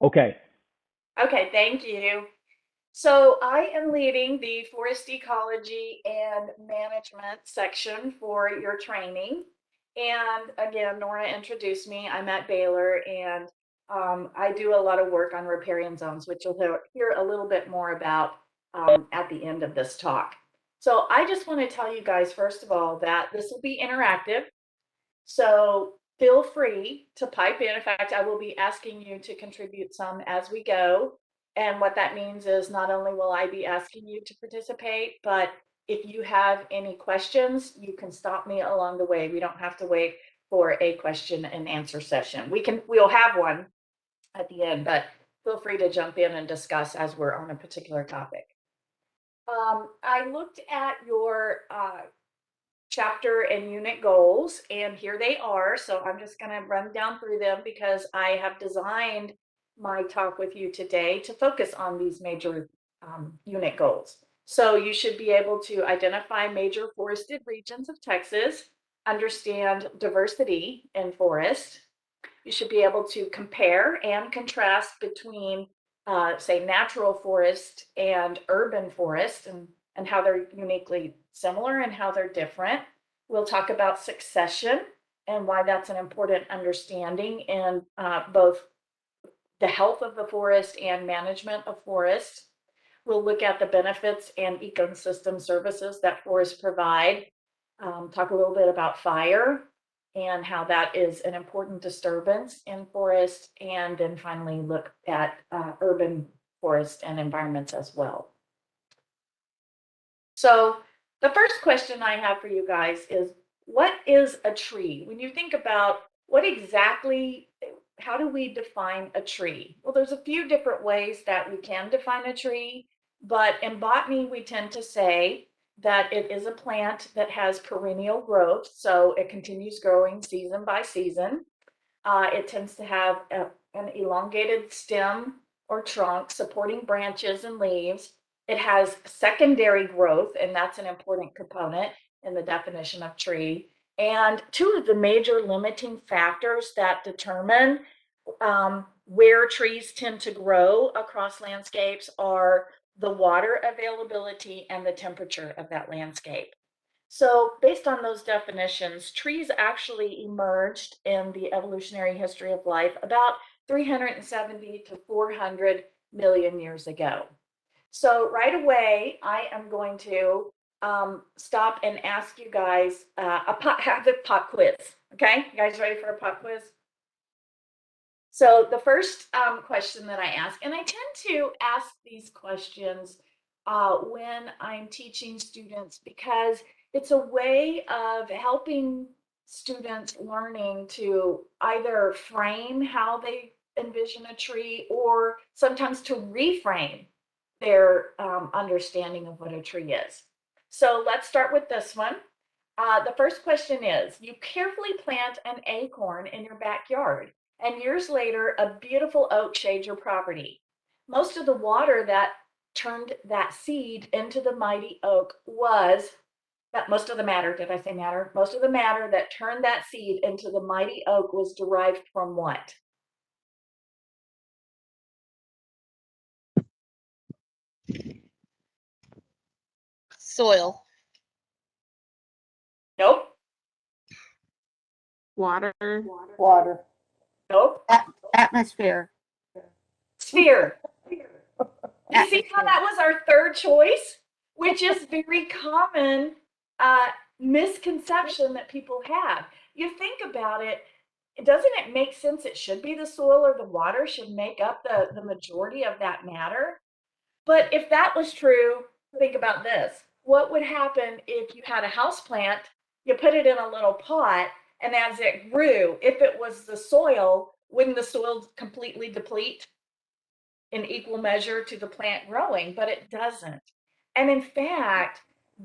Okay. Okay, thank you. So I am leading the forest ecology and management section for your training. And again, Nora introduced me. I'm at Baylor and I do a lot of work on riparian zones, which you'll hear a little bit more about at the end of this talk. So I just want to tell you guys, first of all, that this will be interactive. So feel free to pipe in. In fact, I will be asking you to contribute some as we go. And what that means is not only will I be asking you to participate, but if you have any questions, you can stop me along the way. We don't have to wait for a question and answer session. We'll have one at the end, but feel free to jump in and discuss as we're on a particular topic. I looked at your chapter and unit goals, and here they are. So I'm just going to run down through them because I have designed my talk with you today to focus on these major unit goals. So you should be able to identify major forested regions of Texas, understand diversity in forest. You should be able to compare and contrast between, say, natural forest and urban forest and how they're uniquely similar and how they're different. We'll talk about succession and why that's an important understanding in both the health of the forest and management of forests. We'll look at the benefits and ecosystem services that forests provide, talk a little bit about fire and how that is an important disturbance in forests, and then finally look at urban forest and environments as well. So the first question I have for you guys is, what is a tree? When you think about what exactly, how do we define a tree? Well, there's a few different ways that we can define a tree, but in botany, we tend to say that it is a plant that has perennial growth, so it continues growing season by season. It tends to have an elongated stem or trunk supporting branches and leaves. It has secondary growth, and that's an important component in the definition of tree. And two of the major limiting factors that determine where trees tend to grow across landscapes are the water availability and the temperature of that landscape. So, based on those definitions, trees actually emerged in the evolutionary history of life about 370 to 400 million years ago. So, right away, I am going to stop and ask you guys have a pop quiz. Okay, you guys ready for a pop quiz? So, the first question that I ask, and I tend to ask these questions when I'm teaching students because it's a way of helping students learning to either frame how they envision a tree or sometimes to reframe their understanding of what a tree is. So let's start with this one. The first question is, you carefully plant an acorn in your backyard, and years later, a beautiful oak shades your property. Most of the water that turned that seed into the mighty oak was that most of the matter, did I say matter? Most of the matter that turned that seed into the mighty oak was derived from what? Soil. Nope. Water. Water. Nope. Atmosphere. Sphere. You see how Atmosphere. that was our third choice, which is very common misconception that people have. You think about it, doesn't it make sense it should be the soil or the water should make up the majority of that matter? But if that was true, think about this. What would happen if you had a house plant, you put it in a little pot, and as it grew, if it was the soil, wouldn't the soil completely deplete in equal measure to the plant growing? But it doesn't. And in fact,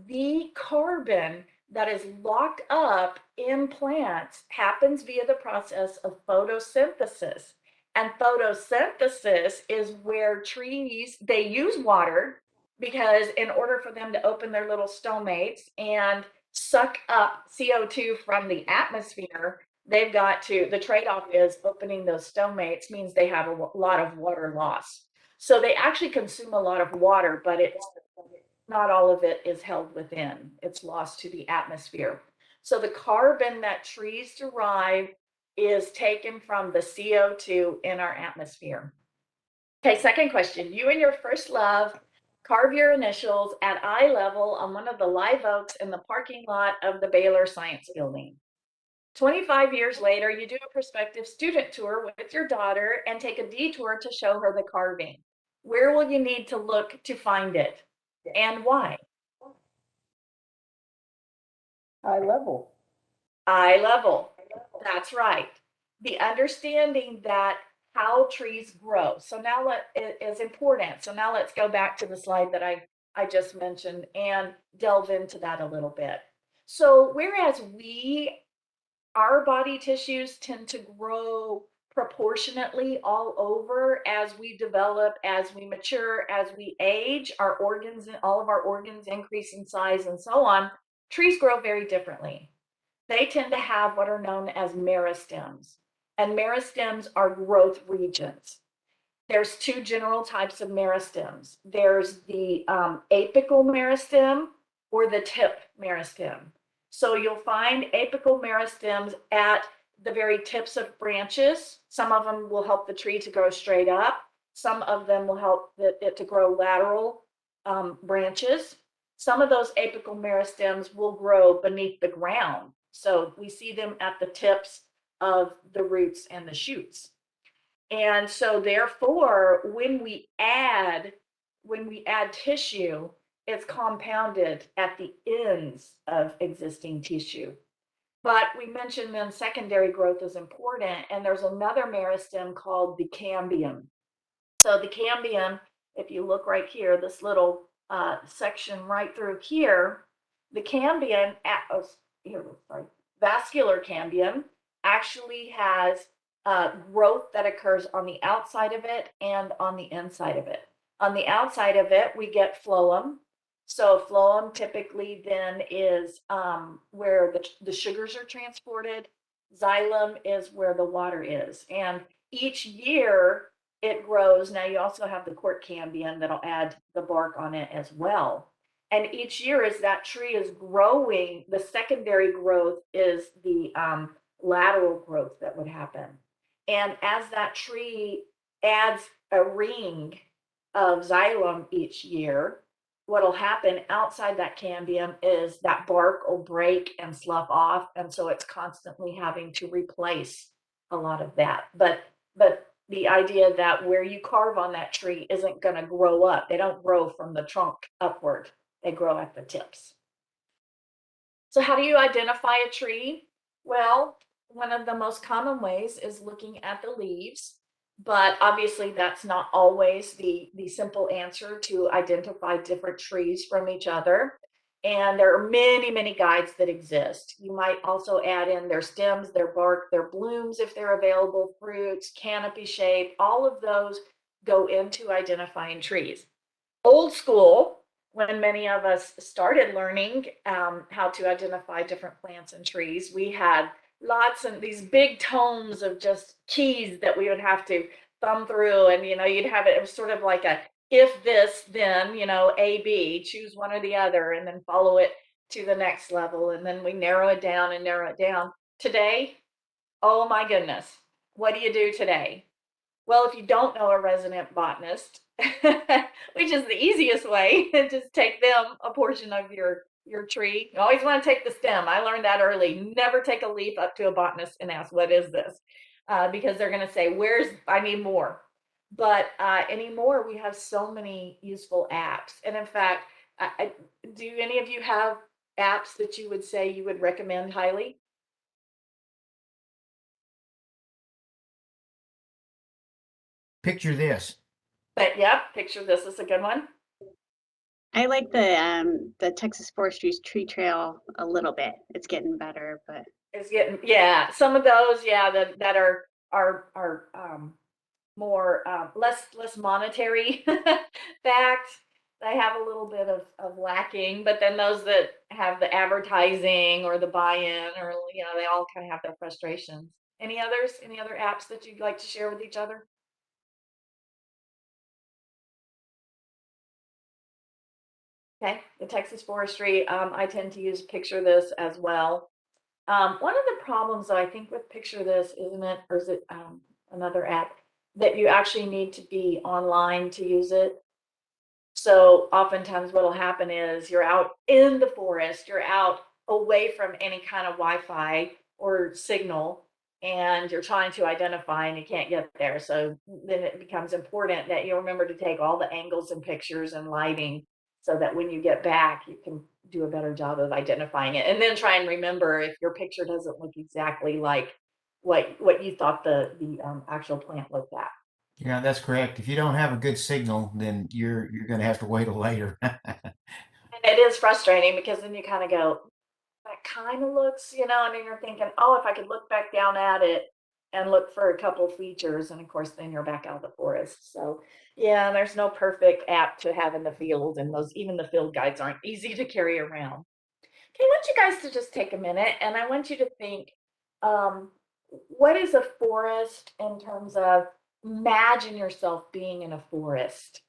the carbon that is locked up in plants happens via the process of photosynthesis. And photosynthesis is where trees, they use water because in order for them to open their little stomates and suck up CO2 from the atmosphere, they've got to, the trade-off is opening those stomates means they have a lot of water loss. So they actually consume a lot of water, but it's not all of it is held within. It's lost to the atmosphere. So the carbon that trees derive is taken from the CO2 in our atmosphere. Okay, second question. You and your first love carve your initials at eye level on one of the live oaks in the parking lot of the Baylor Science Building. 25 years later, you do a prospective student tour with your daughter and take a detour to show her the carving. Where will you need to look to find it and why? Eye level. Eye level. That's right. The understanding that how trees grow. So now it is important. So now let's go back to the slide that I just mentioned and delve into that a little bit. So whereas our body tissues tend to grow proportionately all over as we develop, as we mature, as we age, our organs and all of our organs increase in size and so on, trees grow very differently. They tend to have what are known as meristems, and meristems are growth regions. There's two general types of meristems. There's the apical meristem or the tip meristem. So you'll find apical meristems at the very tips of branches. Some of them will help the tree to grow straight up. Some of them will help it to grow lateral branches. Some of those apical meristems will grow beneath the ground. So we see them at the tips of the roots and the shoots. And so therefore, when we add tissue, it's compounded at the ends of existing tissue. But we mentioned then secondary growth is important, and there's another meristem called the cambium. So the cambium, if you look right here, this little section right through here, the cambium, vascular cambium actually has growth that occurs on the outside of it and on the inside of it. On the outside of it, we get phloem. So phloem typically then is where the sugars are transported. Xylem is where the water is. And each year it grows. Now you also have the court cambium that'll add the bark on it as well. And each year as that tree is growing, the secondary growth is the lateral growth that would happen. And as that tree adds a ring of xylem each year, what'll happen outside that cambium is that bark will break and slough off. And so it's constantly having to replace a lot of that. But the idea that where you carve on that tree isn't going to grow up. They don't grow from the trunk upward. They grow at the tips. So how do you identify a tree? Well, one of the most common ways is looking at the leaves, but obviously that's not always the simple answer to identify different trees from each other. And there are many, many guides that exist. You might also add in their stems, their bark, their blooms, if they're available, fruits, canopy shape, all of those go into identifying trees. Old school, when many of us started learning how to identify different plants and trees, we had lots of these big tomes of just keys that we would have to thumb through. And, you'd have it was sort of like a if this, then, A, B, choose one or the other, and then follow it to the next level. And then we narrow it down and narrow it down. Today, oh my goodness, what do you do today? Well, if you don't know a resident botanist, which is the easiest way, just take them a portion of your tree. You always want to take the stem. I learned that early. Never take a leaf up to a botanist and ask, what is this? Because they're going to say, I need more. But anymore, we have so many useful apps. And in fact, do any of you have apps that you would say you would recommend highly? Picture this. But yeah, picture this is a good one. I like the Texas Forestry's tree trail a little bit. It's getting better, but It's getting, yeah, some of those, yeah, that are more less monetary backed. they have a little bit of lacking, but then those that have the advertising or the buy-in or, they all kind of have their frustrations. Any others? Any other apps that you'd like to share with each other? Okay, the Texas Forestry. I tend to use Picture This as well. One of the problems, though, I think with Picture This, isn't it, or is it another app that you actually need to be online to use it? So oftentimes what'll happen is you're out in the forest, you're out away from any kind of Wi-Fi or signal, and you're trying to identify and you can't get there. So then it becomes important that you remember to take all the angles and pictures and lighting so that when you get back, you can do a better job of identifying it. And then try and remember if your picture doesn't look exactly like what you thought the actual plant looked at. Yeah, that's correct. If you don't have a good signal, then you're going to have to wait till later. And it is frustrating because then you kind of go, that kind of looks, and then you're thinking, oh, if I could look back down at it and look for a couple features, and of course, then you're back out of the forest. So, yeah, there's no perfect app to have in the field, and even the field guides aren't easy to carry around. Okay, I want you guys to just take a minute, and I want you to think, um, what is a forest in terms of imagine yourself being in a forest?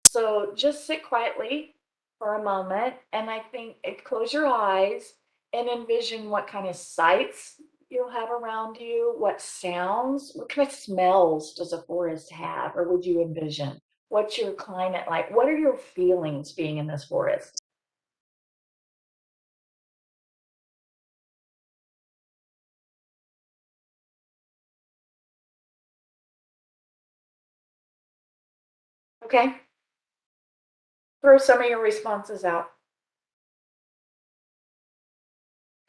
So just sit quietly for a moment, and I think close your eyes and envision what kind of sights you'll have around you, what sounds, what kind of smells does a forest have, or would you envision? What's your climate like? What are your feelings being in this forest? Okay, throw some of your responses out.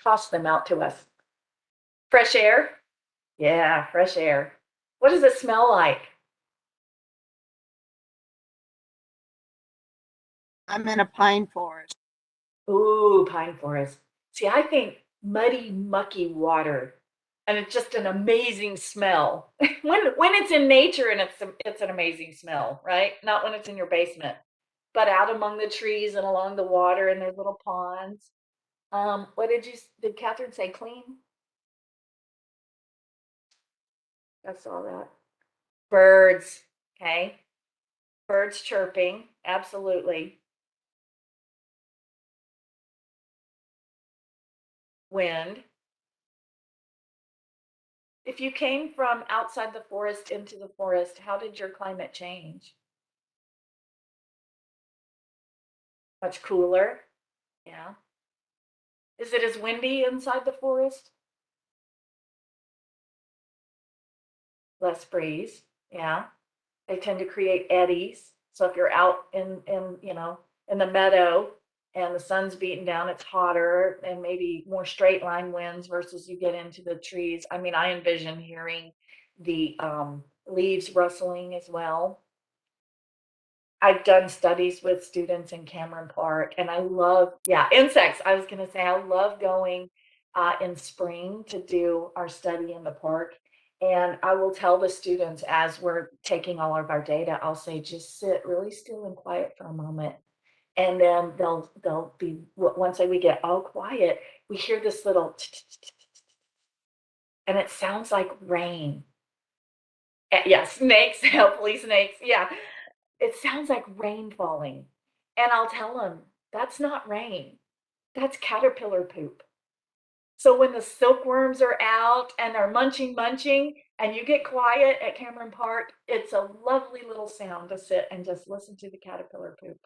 Toss them out to us. Fresh air? Yeah, fresh air. What does it smell like? I'm in a pine forest. Ooh, pine forest. See, I think muddy, mucky water, and it's just an amazing smell. When it's in nature and it's an amazing smell, right? Not when it's in your basement, but out among the trees and along the water and there's little ponds. What did Catherine say? Clean? I saw that. Birds. Okay. Birds chirping. Absolutely. Wind. If you came from outside the forest into the forest, how did your climate change? Much cooler. Yeah. Is it as windy inside the forest? Less breeze. Yeah. They tend to create eddies. So if you're out in the meadow and the sun's beating down, it's hotter and maybe more straight line winds versus you get into the trees. I mean, I envision hearing the leaves rustling as well. I've done studies with students in Cameron Park, and I love, yeah, insects. I was going to say, I love going in spring to do our study in the park. And I will tell the students as we're taking all of our data, I'll say, just sit really still and quiet for a moment. And then they'll be, once we get all quiet, we hear this little, and it sounds like rain. Yeah, snakes, hopefully snakes. Yeah, it sounds like rain falling. And I'll tell them, that's not rain, that's caterpillar poop. So when the silkworms are out and they're munching, and you get quiet at Cameron Park, it's a lovely little sound to sit and just listen to the caterpillar poop.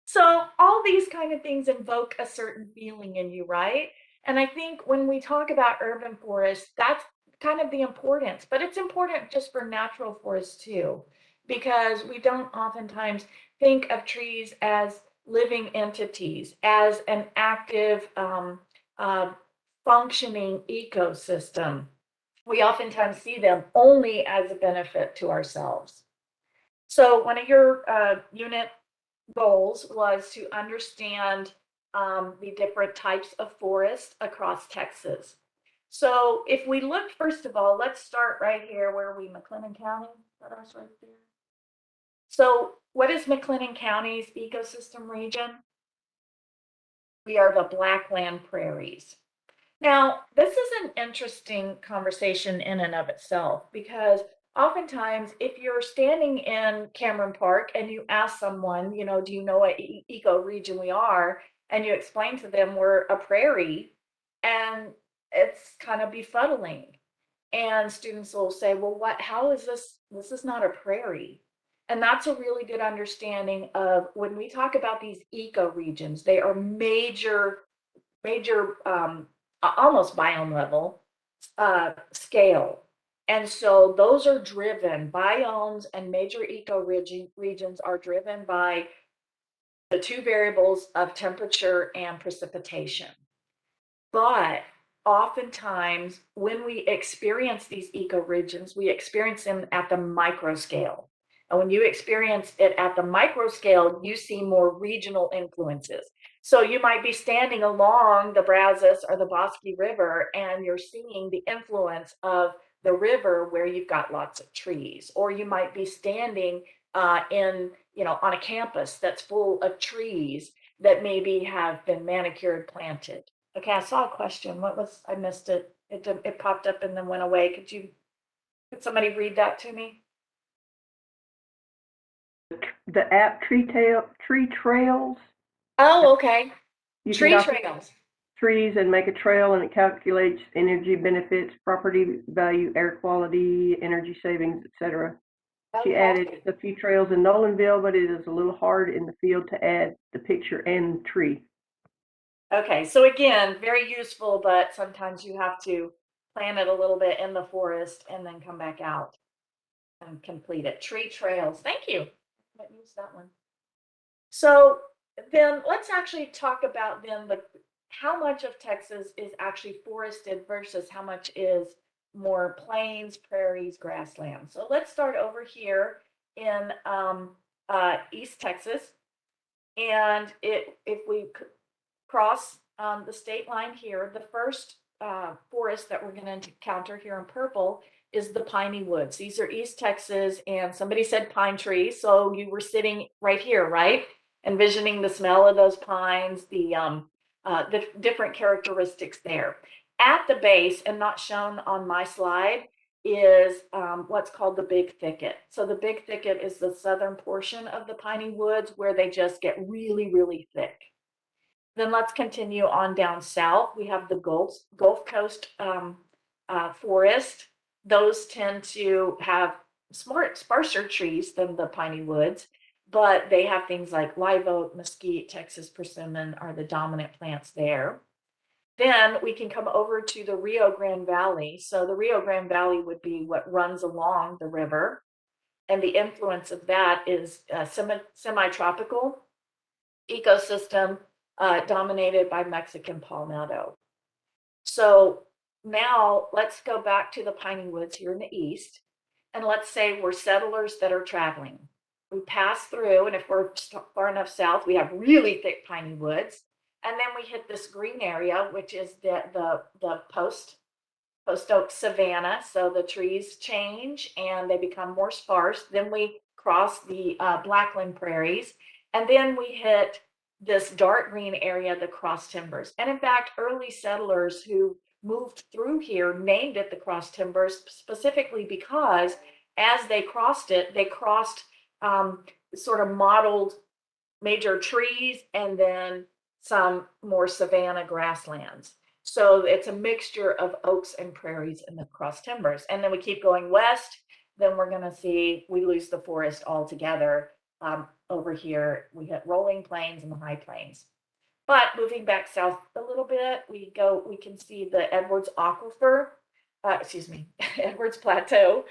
So all these kind of things invoke a certain feeling in you, right? And I think when we talk about urban forests, that's kind of the importance, but it's important just for natural forests too, because we don't oftentimes think of trees as living entities, as an active, uh, functioning ecosystem. We oftentimes see them only as a benefit to ourselves. So one of your unit goals was to understand the different types of forest across Texas. So if we look, first of all, let's start right here. Where are we? McLennan County? Is that ours right there? So what is McLennan County's ecosystem region? We are the Blackland Prairies. Now, this is an interesting conversation in and of itself because oftentimes, if you're standing in Cameron Park and you ask someone, do you know what eco region we are? And you explain to them we're a prairie, and it's kind of befuddling. And students will say, well, how is this? This is not a prairie. And that's a really good understanding of when we talk about these eco regions, they are major, almost biome level scale. And so those are driven, biomes and major regions are driven by the two variables of temperature and precipitation. But oftentimes, when we experience these ecoregions, we experience them at the micro scale. And when you experience it at the micro scale, you see more regional influences. So you might be standing along the Brazos or the Bosque River, and you're seeing the influence of the river where you've got lots of trees. Or you might be standing on a campus that's full of trees that maybe have been manicured, planted. Okay, I saw a question. I missed it. It popped up and then went away. Could somebody read that to me? The app Tree Trails. Oh, okay. You Tree can copy trails. trees and make a trail, and it calculates energy benefits, property value, air quality, energy savings, etc. She added Okay. a few trails in Nolanville, but it is a little hard in the field to add the picture and tree. Okay, so again, very useful, but sometimes you have to plan it a little bit in the forest and then come back out and complete it. Tree trails. Thank you. I might use that one. So then let's actually talk about then how much of Texas is actually forested versus how much is more plains, prairies, grassland. So let's start over here in East Texas. And if we cross the state line here, the first forest that we're going to encounter here in purple is the piney woods. These are East Texas, and somebody said pine trees, so you were sitting right here, right? Envisioning the smell of those pines, the different characteristics there. At the base, and not shown on my slide, is what's called the Big Thicket. So the Big Thicket is the southern portion of the piney woods where they just get really, really thick. Then let's continue on down south. We have the Gulf Coast forest. Those tend to have sparser trees than the piney woods, but they have things like live oak, mesquite, Texas persimmon are the dominant plants there. Then we can come over to the Rio Grande Valley. So the Rio Grande Valley would be what runs along the river. And the influence of that is semi-tropical ecosystem dominated by Mexican palmetto. So now let's go back to the piney woods here in the east. And let's say we're settlers that are traveling. We pass through, and if we're far enough south, we have really thick piney woods. And then we hit this green area, which is the post oak savanna. So the trees change and they become more sparse. Then we cross the Blackland prairies, and then we hit this dark green area, the cross timbers. And in fact, early settlers who moved through here named it the cross timbers specifically because as they crossed it, they crossed sort of modeled major trees and then some more savanna grasslands. So it's a mixture of oaks and prairies in the cross timbers. And then we keep going west, then we're going to see we lose the forest altogether. Over here, we hit rolling plains and the high plains. But moving back south a little bit, we can see the Edwards Aquifer, Edwards Plateau.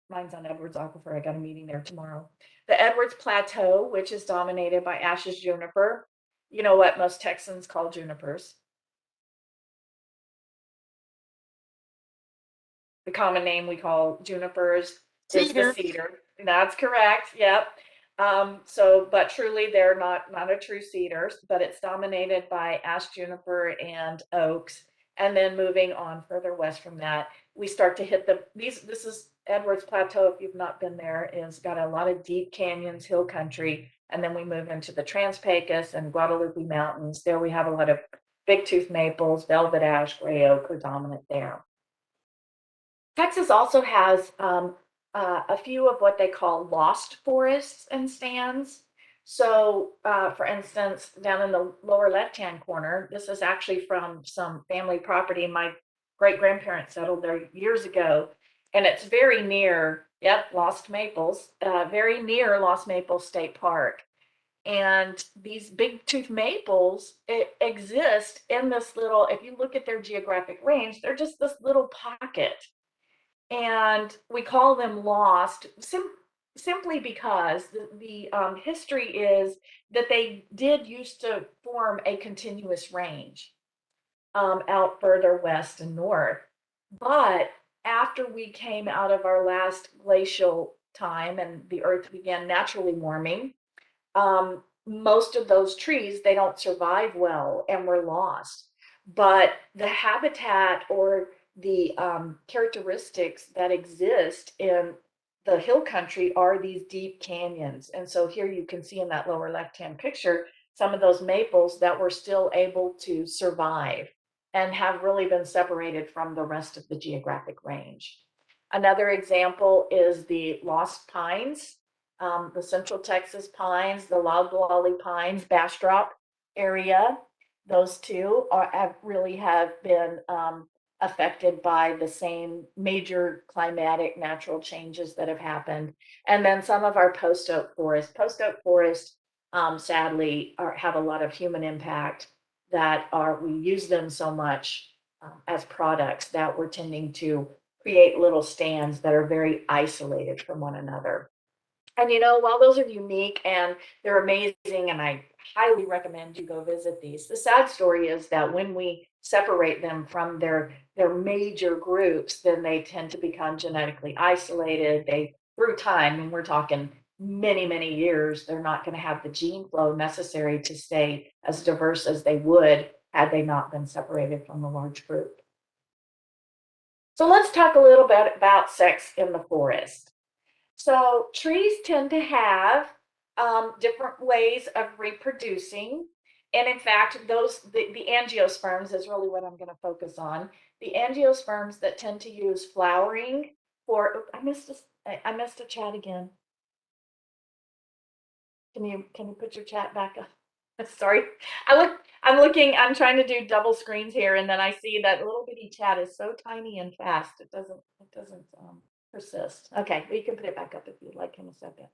Mine's on Edwards Aquifer. I got a meeting there tomorrow. The Edwards Plateau, which is dominated by Ash's juniper. You know what most Texans call junipers? The common name we call junipers is the cedar. That's correct. Yep. But truly they're not a true cedar, but it's dominated by ash juniper and oaks. And then moving on further west from that, we start to hit this is Edwards Plateau, if you've not been there, is got a lot of deep canyons, hill country, and then we move into the Trans-Pecos and Guadalupe Mountains. There we have a lot of big tooth maples, velvet ash, gray oak are dominant there. Texas also has a few of what they call lost forests and stands. So, for instance, down in the lower left-hand corner, this is actually from some family property. My great-grandparents settled there years ago, and it's very near, yep, Lost Maples, very near Lost Maples State Park. And these big tooth maples exist in this little, if you look at their geographic range, they're just this little pocket. And we call them lost simply because the history is that they did used to form a continuous range out further west and north. But after we came out of our last glacial time and the earth began naturally warming, most of those trees, they don't survive well and were lost. But the habitat or the characteristics that exist in the hill country are these deep canyons. And so here you can see in that lower left-hand picture, some of those maples that were still able to survive and have really been separated from the rest of the geographic range. Another example is the lost pines, the Central Texas pines, the loblolly pines, Bastrop area. Those two really have been affected by the same major climatic natural changes that have happened. And then some of our post oak forest, sadly, have a lot of human impact we use them so much as products that we're tending to create little stands that are very isolated from one another. And while those are unique and they're amazing, and I highly recommend you go visit these, the sad story is that when we separate them from their major groups, then they tend to become genetically isolated. Through time, and we're talking many, many years, they're not going to have the gene flow necessary to stay as diverse as they would had they not been separated from the large group. So let's talk a little bit about sex in the forest. So trees tend to have different ways of reproducing. And in fact, the angiosperms is really what I'm going to focus on. The angiosperms that tend to use flowering for, I missed a chat again. Can you put your chat back up? Sorry. I'm trying to do double screens here, and then I see that little bitty chat is so tiny and fast. It doesn't persist. Okay, well, you can put it back up if you'd like in a second.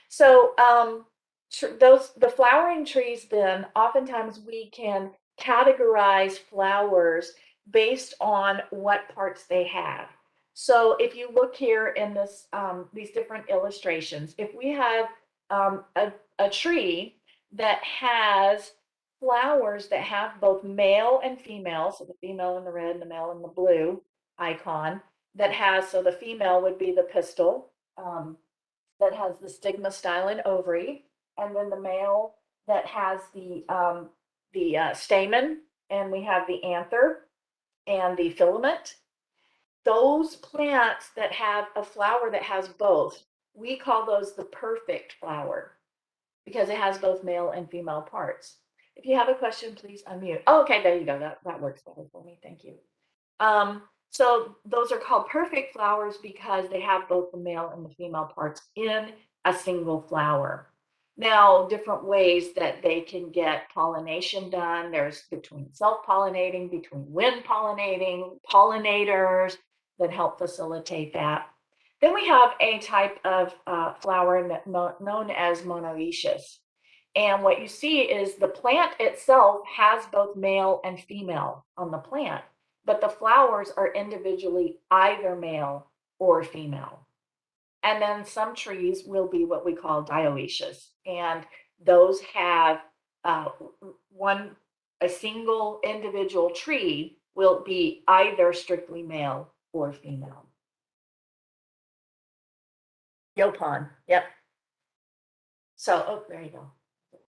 So the flowering trees, then oftentimes we can categorize flowers based on what parts they have. So if you look here in this these different illustrations, if we have a tree that has flowers that have both male and female, so the female in the red and the male in the blue icon, so the female would be the pistil, that has the stigma, style, and ovary, and then the male that has the stamen, and we have the anther and the filament. Those plants that have a flower that has both, we call those the perfect flower because it has both male and female parts. If you have a question, please unmute. Oh, okay, there you go. That works better for me. Thank you. So those are called perfect flowers because they have both the male and the female parts in a single flower. Now, different ways that they can get pollination done. There's between self-pollinating, between wind pollinating, pollinators that help facilitate that. Then we have a type of flower known as monoecious. And what you see is the plant itself has both male and female on the plant, but the flowers are individually either male or female. And then some trees will be what we call dioecious, and those have a single individual tree will be either strictly male or female. Yopon, yep. So, oh, there you go.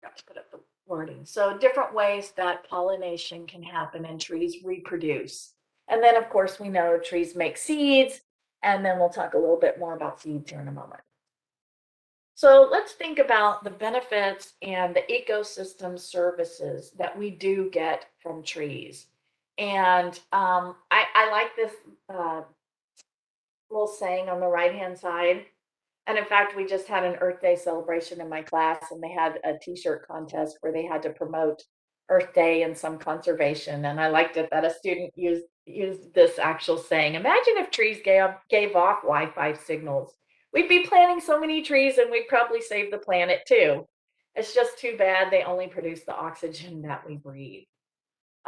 Got to put up the wording. So different ways that pollination can happen and trees reproduce. And then, of course, we know trees make seeds, and then we'll talk a little bit more about seeds here in a moment. So let's think about the benefits and the ecosystem services that we do get from trees. And I like this little saying on the right-hand side. And in fact, we just had an Earth Day celebration in my class, and they had a t-shirt contest where they had to promote Earth Day and some conservation. And I liked it that a student used this actual saying. Imagine if trees gave off Wi-Fi signals. We'd be planting so many trees and we'd probably save the planet too. It's just too bad they only produce the oxygen that we breathe.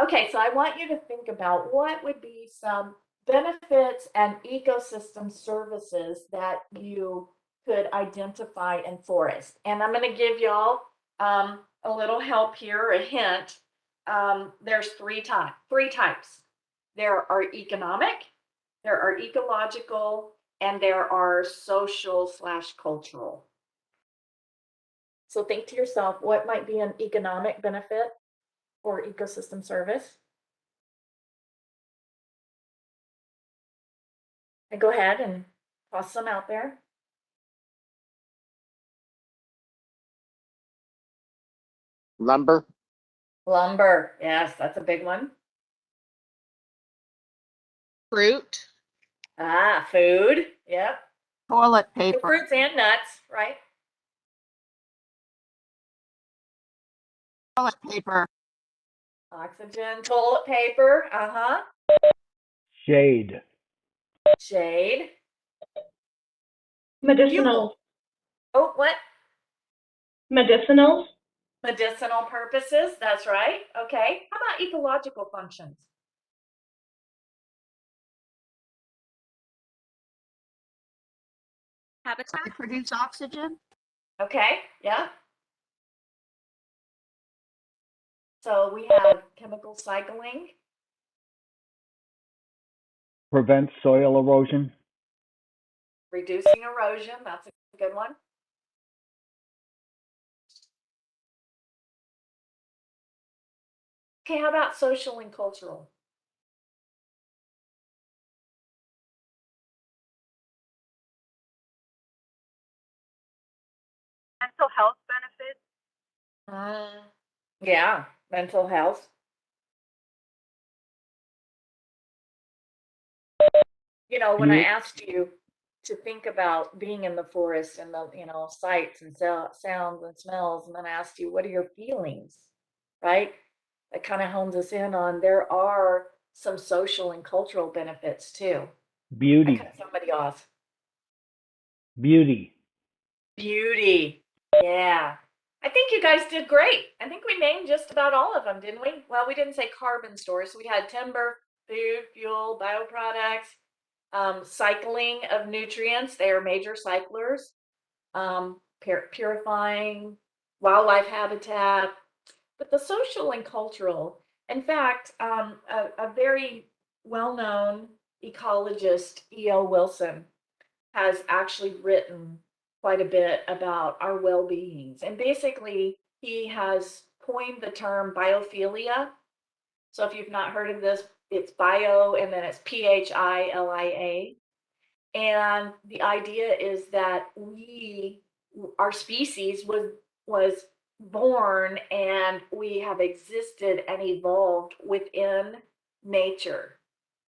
Okay, so I want you to think about what would be some benefits and ecosystem services that you could identify in forest. And I'm going to give y'all a little help here, a hint. There's three types. There are economic, there are ecological, and there are social/cultural. So think to yourself, what might be an economic benefit or ecosystem service? And go ahead and toss some out there. Lumber, Lumber, yes, that's a big one. Fruit, Ah, food, yep. Toilet So paper. fruits and nuts, right? Toilet paper. Oxygen, toilet paper, uh-huh. Shade. Shade. Medicinal. Fuel. Oh, what? Medicinals. Medicinal purposes, that's right. Okay. How about ecological functions? habitat, They produce oxygen. Okay, yeah. So we have chemical cycling, Prevents soil erosion. reducing erosion, that's a good one. Okay, how about social and cultural? Mental health benefits. Yeah, mental health. You know, when I Beauty. asked you to think about being in the forest and the, sights and sounds and smells, and then I asked you, what are your feelings, right? That kind of hones us in on there are some social and cultural benefits too. I Beauty. cut somebody off. Beauty. Beauty. Yeah. I think you guys did great. I think we named just about all of them, didn't we? Well, we didn't say carbon stores. So we had timber, food, fuel, bioproducts, cycling of nutrients. They are major cyclers. Purifying, wildlife habitat, but the social and cultural. In fact, a very well-known ecologist, E.O. Wilson, has actually written quite a bit about our well-beings. And basically, he has coined the term biophilia. So if you've not heard of this, it's bio and then it's PHILIA. And the idea is that our species was born and we have existed and evolved within nature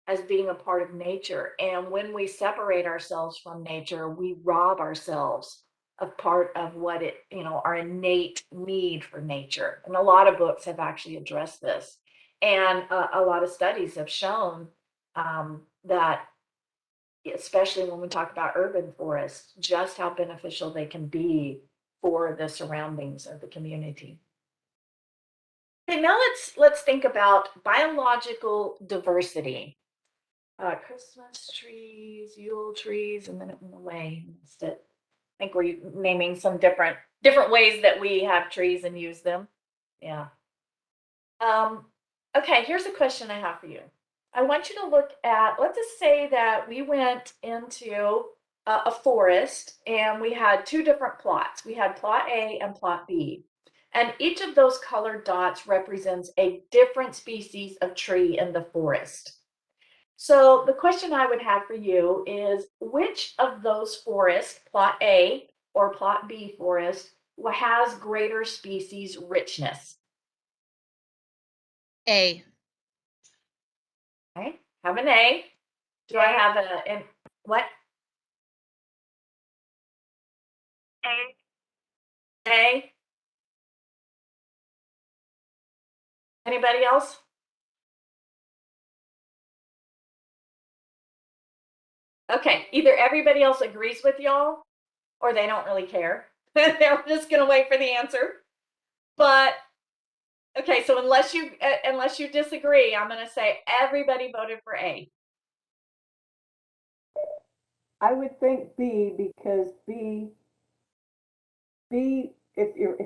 as being a part of nature. And when we separate ourselves from nature, we rob ourselves of part of what our innate need for nature. And a lot of books have actually addressed this. And a lot of studies have shown that, especially when we talk about urban forests, just how beneficial they can be for the surroundings of the community. Okay, now let's think about biological diversity. Christmas trees, Yule trees, and then it went away. I think we're naming some different ways that we have trees and use them. Yeah. Okay, here's a question I have for you. I want you to look at, let's just say that we went into a forest and we had two different plots. We had plot A and plot B. And each of those colored dots represents a different species of tree in the forest. So the question I would have for you is which of those forests, plot A or plot B forest, has greater species richness? A. Okay, have an A. Do I have an what? A. A? Anybody else? Okay, either everybody else agrees with y'all or they don't really care. They're just gonna wait for the answer. But okay, so unless you disagree, I'm gonna say everybody voted for A. I would think B because if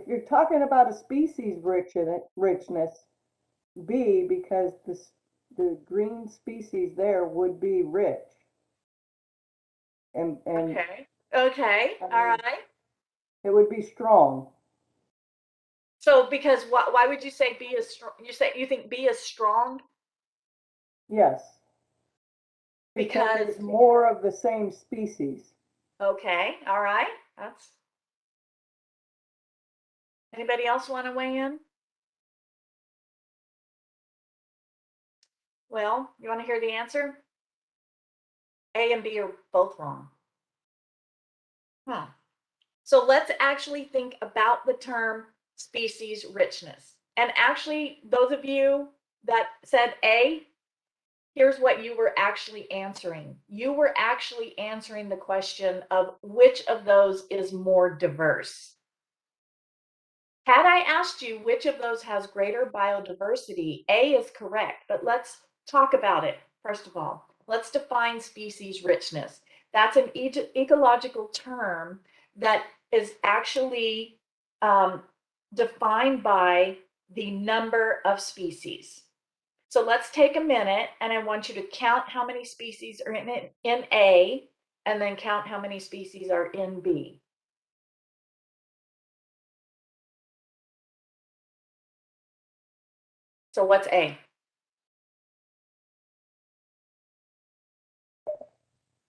you're talking about a species richness, B because the green species there would be rich. And Okay. Okay. I All mean, right. it would be strong. So because why would you say B is strong? You think B is strong Yes. Because because there's more of the same species. okay. All right. That's anybody else want to weigh in? Well, you want to hear the answer? A and B are both wrong. Huh. So let's actually think about the term species richness. And actually, those of you that said A, here's what you were actually answering. You were actually answering the question of which of those is more diverse. Had I asked you which of those has greater biodiversity, A is correct, but let's talk about it. First of all, let's define species richness. That's an ecological term that is actually defined by the number of species. So let's take a minute and I want you to count how many species are in A and then count how many species are in B. So what's A?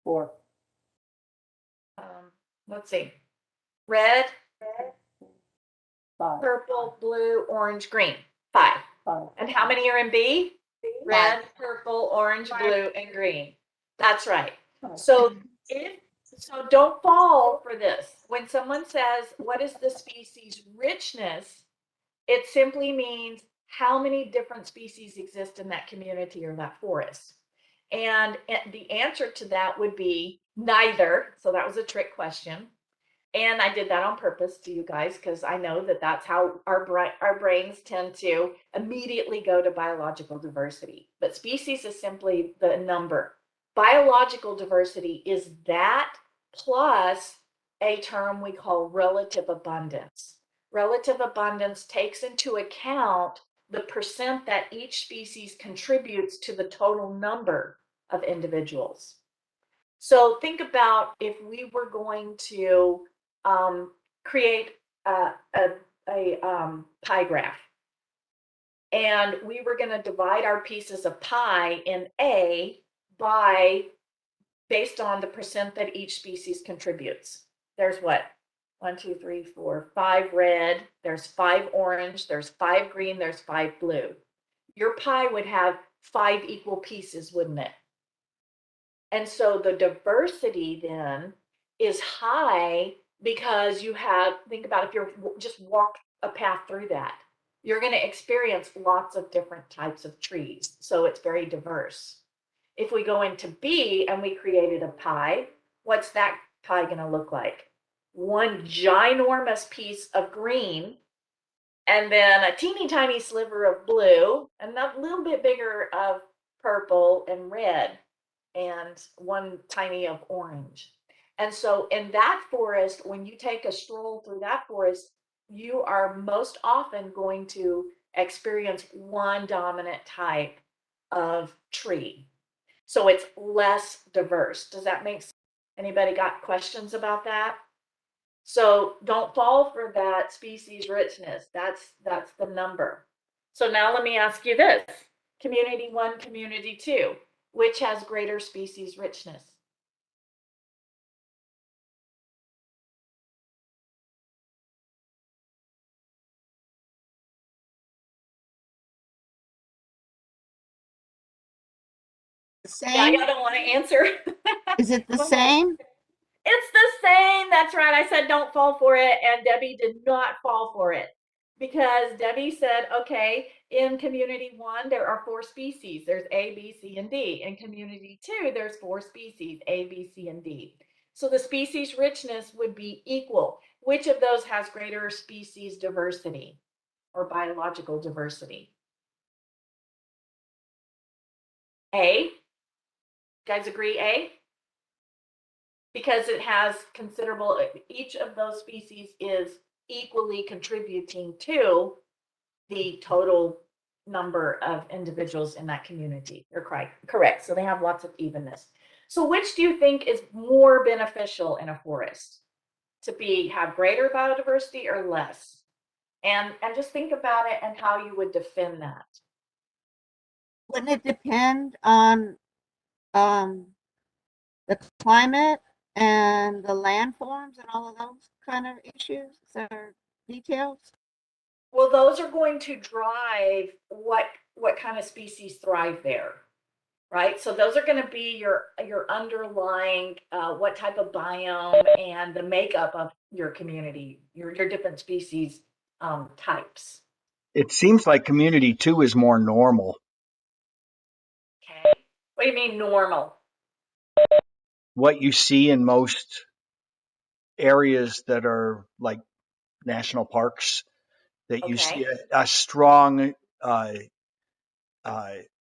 4. Let's see. Red, 5. purple, blue, orange, green. 5. 5. And how many are in B? Red, purple, orange, blue, and green. That's right. So don't fall for this. When someone says, what is the species richness? It simply means how many different species exist in that community or that forest. And the answer to that would be neither. So that was a trick question. And I did that on purpose to you guys because I know that that's how our brains tend to immediately go to biological diversity. But species is simply the number. Biological diversity is that plus a term we call relative abundance. Relative abundance takes into account the percent that each species contributes to the total number of individuals. So think about if we were going to create a pie graph. And we were going to divide our pieces of pie in A based on the percent that each species contributes. There's what? 1, 2, 3, 4, 5 red, there's 5 orange, there's 5 green, there's 5 blue. Your pie would have 5 equal pieces, wouldn't it? And so the diversity then is high because think about if you're just walk a path through that, you're going to experience lots of different types of trees. So it's very diverse. If we go into B and we created a pie, what's that pie going to look like? One ginormous piece of green, and then a teeny tiny sliver of blue, and a little bit bigger of purple and red, and one tiny of orange. And so in that forest, when you take a stroll through that forest, you are most often going to experience one dominant type of tree. So it's less diverse. Does that make sense? Anybody got questions about that? So don't fall for that species richness. That's the number. So now let me ask you this. Community 1, community 2. Which has greater species richness? The Yeah, same? y'all don't want to answer. Is it the Go ahead. same? It's the same. That's right. I said don't fall for it, and Debbie did not fall for it because Debbie said, okay, in community 1, there are 4 species. There's A, B, C, and D. In community 2, there's 4 species, A, B, C, and D. So the species richness would be equal. Which of those has greater species diversity or biological diversity? A. You guys agree A? Because it has considerable, each of those species is equally contributing to the total number of individuals in that community. You're correct. So they have lots of evenness. So which do you think is more beneficial in a forest? To have greater biodiversity or less? And just think about it and how you would defend that. Wouldn't it depend on the climate and the landforms and all of those kind of issues or details? Well, those are going to drive what kind of species thrive there, right? So those are going to be your underlying what type of biome and the makeup of your community, your different species types. It seems like community 2 is more normal. Okay, what do you mean normal? What you see in most areas that are like national parks, that you see Okay, a strong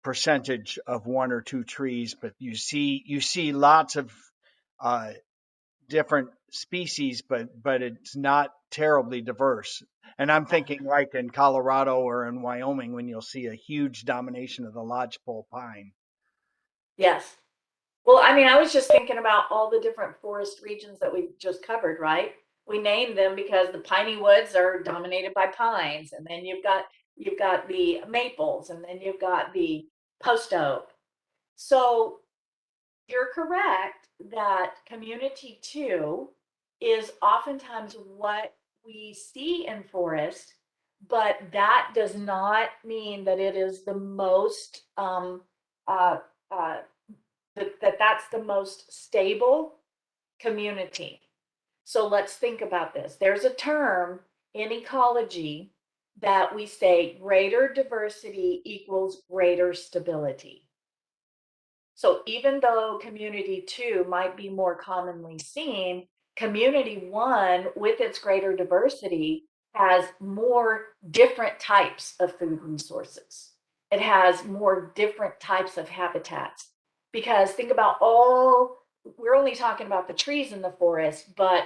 percentage of 1 or 2 trees, but you see lots of uh, different species, but it's not terribly diverse. And I'm thinking like in Colorado or in Wyoming when you'll see a huge domination of the lodgepole pine. yes. Well, I mean, I was just thinking about all the different forest regions that we've just covered, right? We named them because the piney woods are dominated by pines, and then you've got the maples, and then you've got the post oak. So you're correct that community 2 is oftentimes what we see in forest, but that does not mean that it is the most uh, uh, that's the most stable community. So let's think about this. There's a term in ecology that we say greater diversity equals greater stability. So even though community 2 might be more commonly seen, community 1 with its greater diversity has more different types of food resources. It has more different types of habitats. Because think about we're only talking about the trees in the forest, but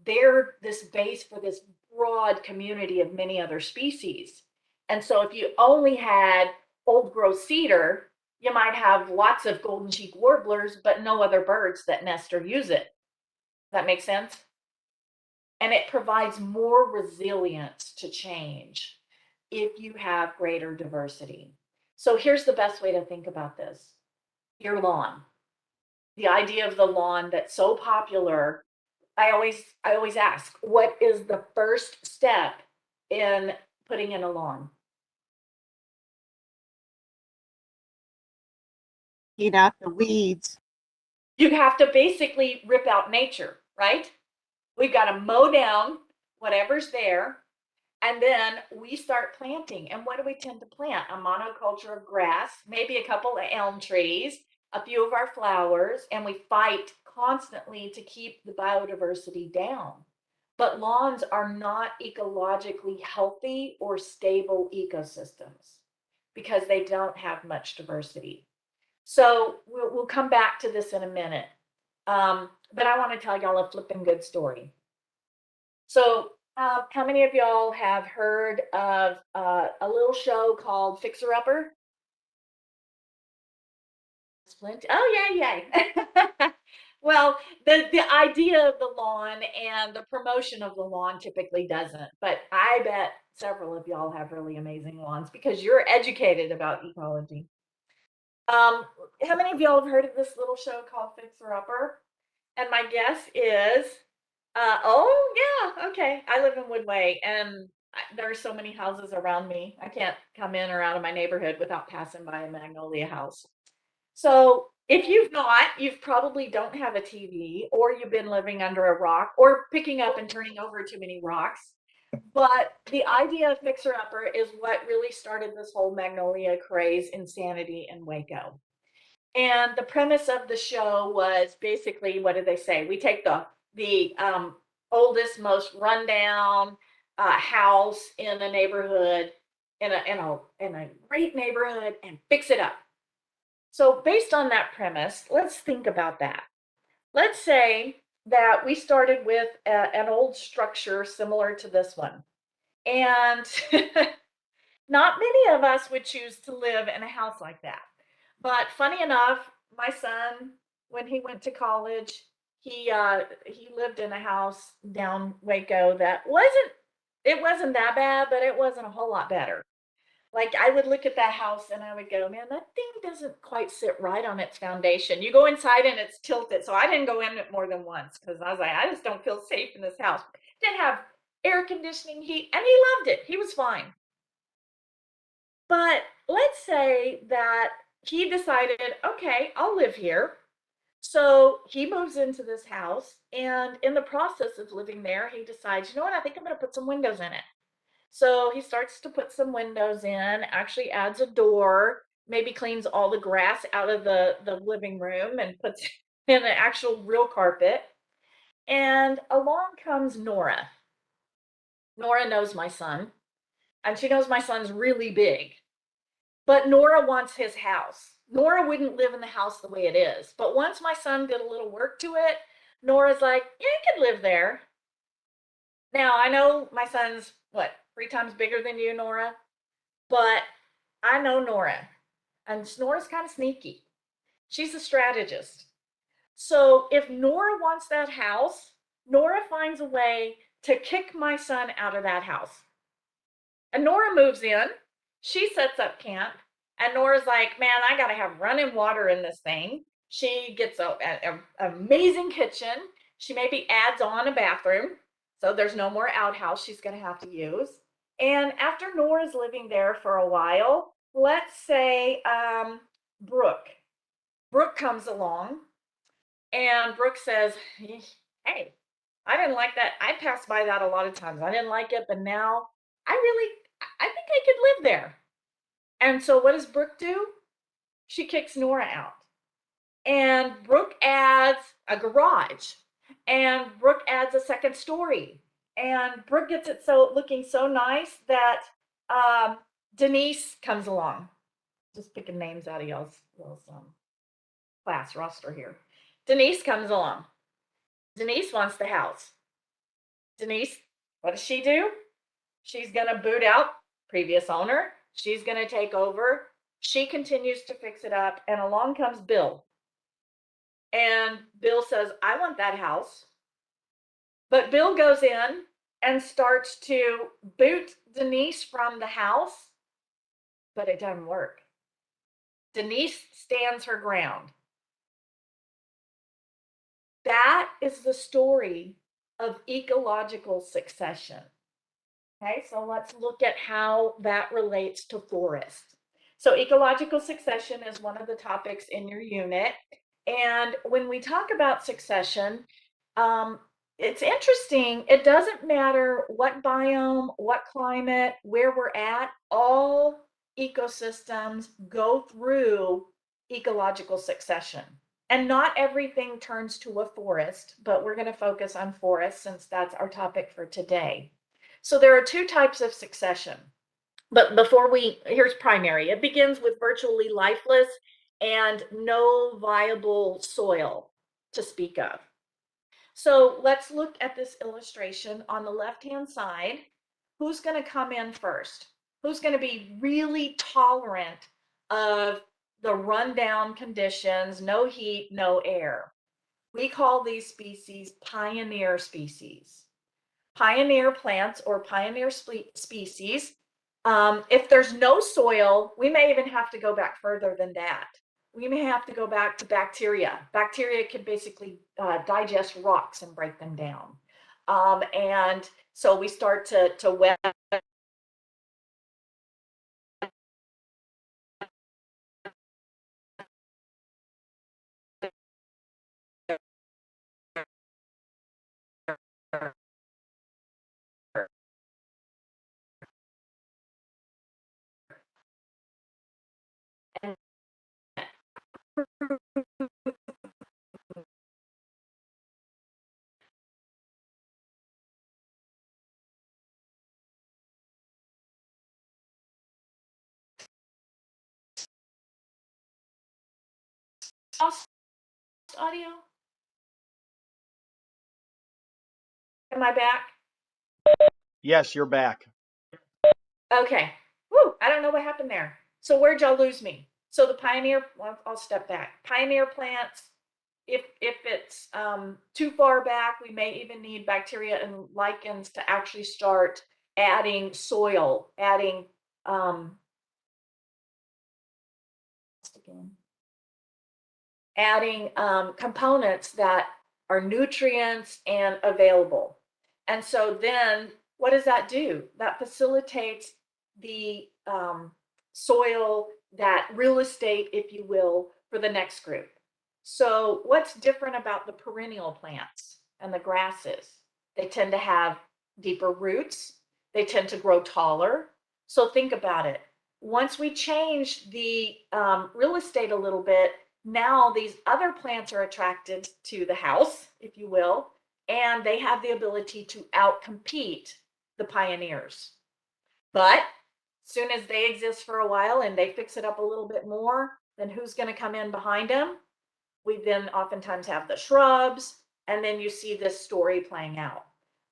they're this base for this broad community of many other species. And so if you only had old growth cedar, you might have lots of golden cheek warblers, but no other birds that nest or use it. That makes sense? And it provides more resilience to change if you have greater diversity. So here's the best way to think about this. Your lawn. The idea of the lawn that's so popular. I always ask, what is the first step in putting in a lawn? Eat out the weeds. You have to basically rip out nature, right? We've got to mow down whatever's there, and then we start planting. And what do we tend to plant? A monoculture of grass, maybe a couple of elm trees, a few of our flowers, and we fight constantly to keep the biodiversity down. But lawns are not ecologically healthy or stable ecosystems because they don't have much diversity. So we'll come back to this in a minute. But I want to tell y'all a flipping good story. So, how many of y'all have heard of a little show called Fixer Upper? Splint. Oh, yay, yay. Well, the idea of the lawn and the promotion of the lawn typically doesn't, but I bet several of y'all have really amazing lawns because you're educated about ecology. How many of y'all have heard of this little show called Fixer Upper? And my guess is, oh yeah, okay. I live in Woodway, and there are so many houses around me. I can't come in or out of my neighborhood without passing by a Magnolia house. So if you've not, you've probably don't have a TV, or you've been living under a rock, or picking up and turning over too many rocks. But the idea of Fixer Upper is what really started this whole Magnolia craze, insanity in Waco. And the premise of the show was basically, what did they say? We take the oldest, most rundown house in a neighborhood, in a great neighborhood, and fix it up. So based on that premise, let's think about that. Let's say that we started with an old structure similar to this one, and not many of us would choose to live in a house like that. But funny enough, my son, when he went to college, he lived in a house down Waco that wasn't that bad, but it wasn't a whole lot better. Like, I would look at that house and I would go, man, that thing doesn't quite sit right on its foundation. You go inside and it's tilted. So I didn't go in it more than once because I was like, I just don't feel safe in this house. Didn't have air conditioning, heat, and he loved it. He was fine. But let's say that he decided, okay, I'll live here. So he moves into this house, and in the process of living there, he decides, you know what, I think I'm going to put some windows in it. So he starts to put some windows in, actually adds a door, maybe cleans all the grass out of the living room and puts in an actual real carpet. And along comes Nora. Nora knows my son, and she knows my son's really big. But Nora wants his house. Nora wouldn't live in the house the way it is. But once my son did a little work to it, Nora's like, yeah, you can live there. Now, I know my son's, what, 3 times bigger than you, Nora? But I know Nora, and Nora's kind of sneaky. She's a strategist. So if Nora wants that house, Nora finds a way to kick my son out of that house. And Nora moves in, she sets up camp, and Nora's like, man, I got to have running water in this thing. She gets an amazing kitchen. She maybe adds on a bathroom, so there's no more outhouse she's going to have to use. And after Nora's living there for a while, let's say Brooke. Brooke comes along, and Brooke says, hey, I didn't like that. I passed by that a lot of times. I didn't like it, but now I think I could live there. And so what does Brooke do? She kicks Nora out. And Brooke adds a garage. And Brooke adds a second story. And Brooke gets it so looking so nice that Denise comes along. Just picking names out of y'all's class roster here. Denise comes along. Denise wants the house. Denise, what does she do? She's going to boot out previous owner. She's going to take over. She continues to fix it up. And along comes Bill. And Bill says, I want that house. But Bill goes in and starts to boot Denise from the house. But it doesn't work. Denise stands her ground. That is the story of ecological succession. Okay, so let's look at how that relates to forest. So ecological succession is one of the topics in your unit. And when we talk about succession, it's interesting. It doesn't matter what biome, what climate, where we're at, all ecosystems go through ecological succession. And not everything turns to a forest, but we're going to focus on forests since that's our topic for today. So there are 2 types of succession. But here's primary. It begins with virtually lifeless and no viable soil to speak of. So let's look at this illustration on the left-hand side. Who's going to come in first? Who's going to be really tolerant of the rundown conditions, no heat, no air? We call these species pioneer species. Pioneer plants or pioneer species. If there's no soil, we may even have to go back further than that. we may have to go back to bacteria. Bacteria can basically digest rocks and break them down. And so we start to wet audio. Am I back? Yes, you're back. Okay. Woo, I don't know what happened there. So where'd y'all lose me? So the pioneer, well, I'll step back. Pioneer plants, if it's too far back, we may even need bacteria and lichens to actually start adding soil, adding components that are nutrients and available. And so then what does that do? That facilitates the soil, that real estate, if you will, for the next group. So what's different about the perennial plants and the grasses? They tend to have deeper roots. They tend to grow taller. So think about it. Once we change the real estate a little bit, now these other plants are attracted to the house, if you will, and they have the ability to outcompete the pioneers. But as soon as they exist for a while and they fix it up a little bit more, then who's going to come in behind them? We then oftentimes have the shrubs, and then you see this story playing out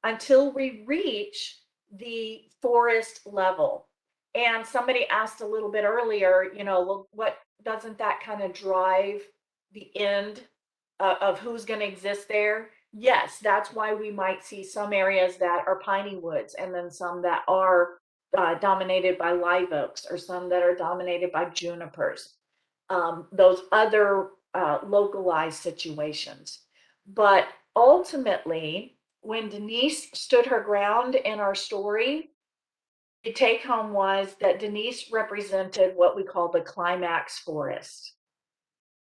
until we reach the forest level. And somebody asked a little bit earlier, well, what doesn't that kind of drive the end of who's going to exist there? Yes, that's why we might see some areas that are piney woods, and then some that are dominated by live oaks, or some that are dominated by junipers. Those other localized situations. But ultimately, when Denise stood her ground in our story, the take home was that Denise represented what we call the climax forest,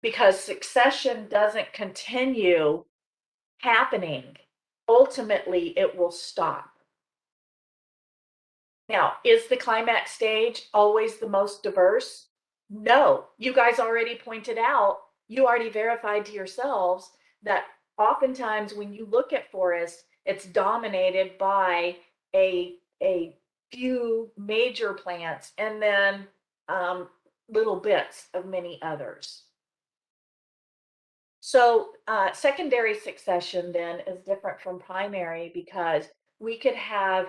because succession doesn't continue happening. Ultimately, it will stop. Now, is the climax stage always the most diverse? No. You guys already pointed out, you already verified to yourselves that oftentimes when you look at forests, it's dominated by a few major plants and then little bits of many others. So secondary succession then is different from primary, because we could have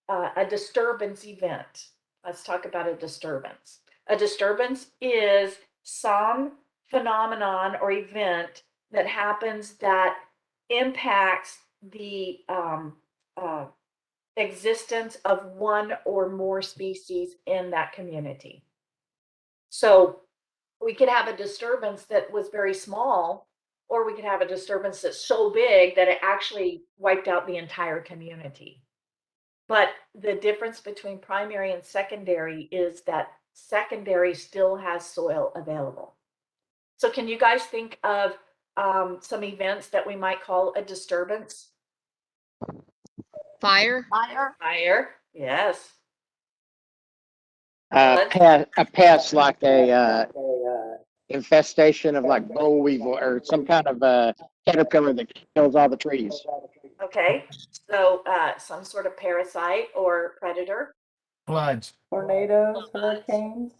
a disturbance event. Let's talk about a disturbance. A disturbance is some phenomenon or event that happens that impacts the existence of one or more species in that community. So we could have a disturbance that was very small, or we could have a disturbance that's so big that it actually wiped out the entire community. But the difference between primary and secondary is that secondary still has soil available. So can you guys think of some events that we might call a disturbance? Fire. Fire, yes. A pest like a infestation of like boll weevil or some kind of caterpillar that kills all the trees. Okay, so some sort of parasite or predator. Floods. Tornadoes, hurricanes.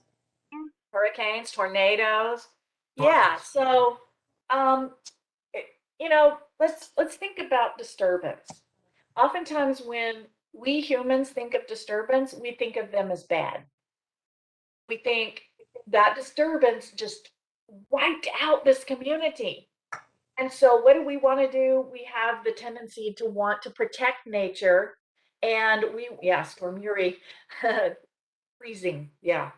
Hurricanes, tornadoes. Yeah, so let's think about disturbance. Oftentimes when we humans think of disturbance, we think of them as bad. We think that disturbance just wiped out this community. And so what do we want to do? We have the tendency to want to protect nature, and Storm Uri, freezing, yeah.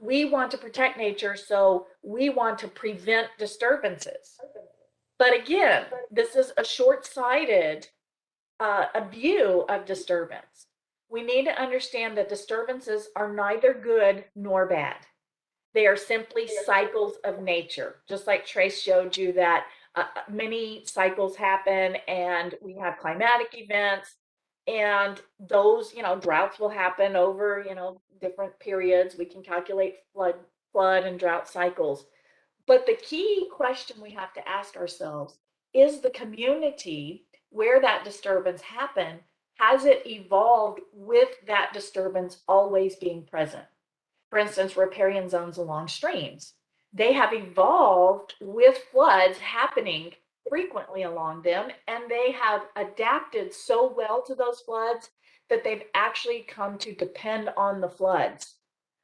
We want to protect nature, so we want to prevent disturbances. But again, this is a short-sighted a view of disturbance. We need to understand that disturbances are neither good nor bad. They are simply cycles of nature, just like Trace showed you that many cycles happen and we have climatic events, and those, droughts will happen over, different periods. We can calculate flood and drought cycles. But the key question we have to ask ourselves is the community where that disturbance happened, has it evolved with that disturbance always being present? For instance, riparian zones along streams. They have evolved with floods happening frequently along them, and they have adapted so well to those floods that they've actually come to depend on the floods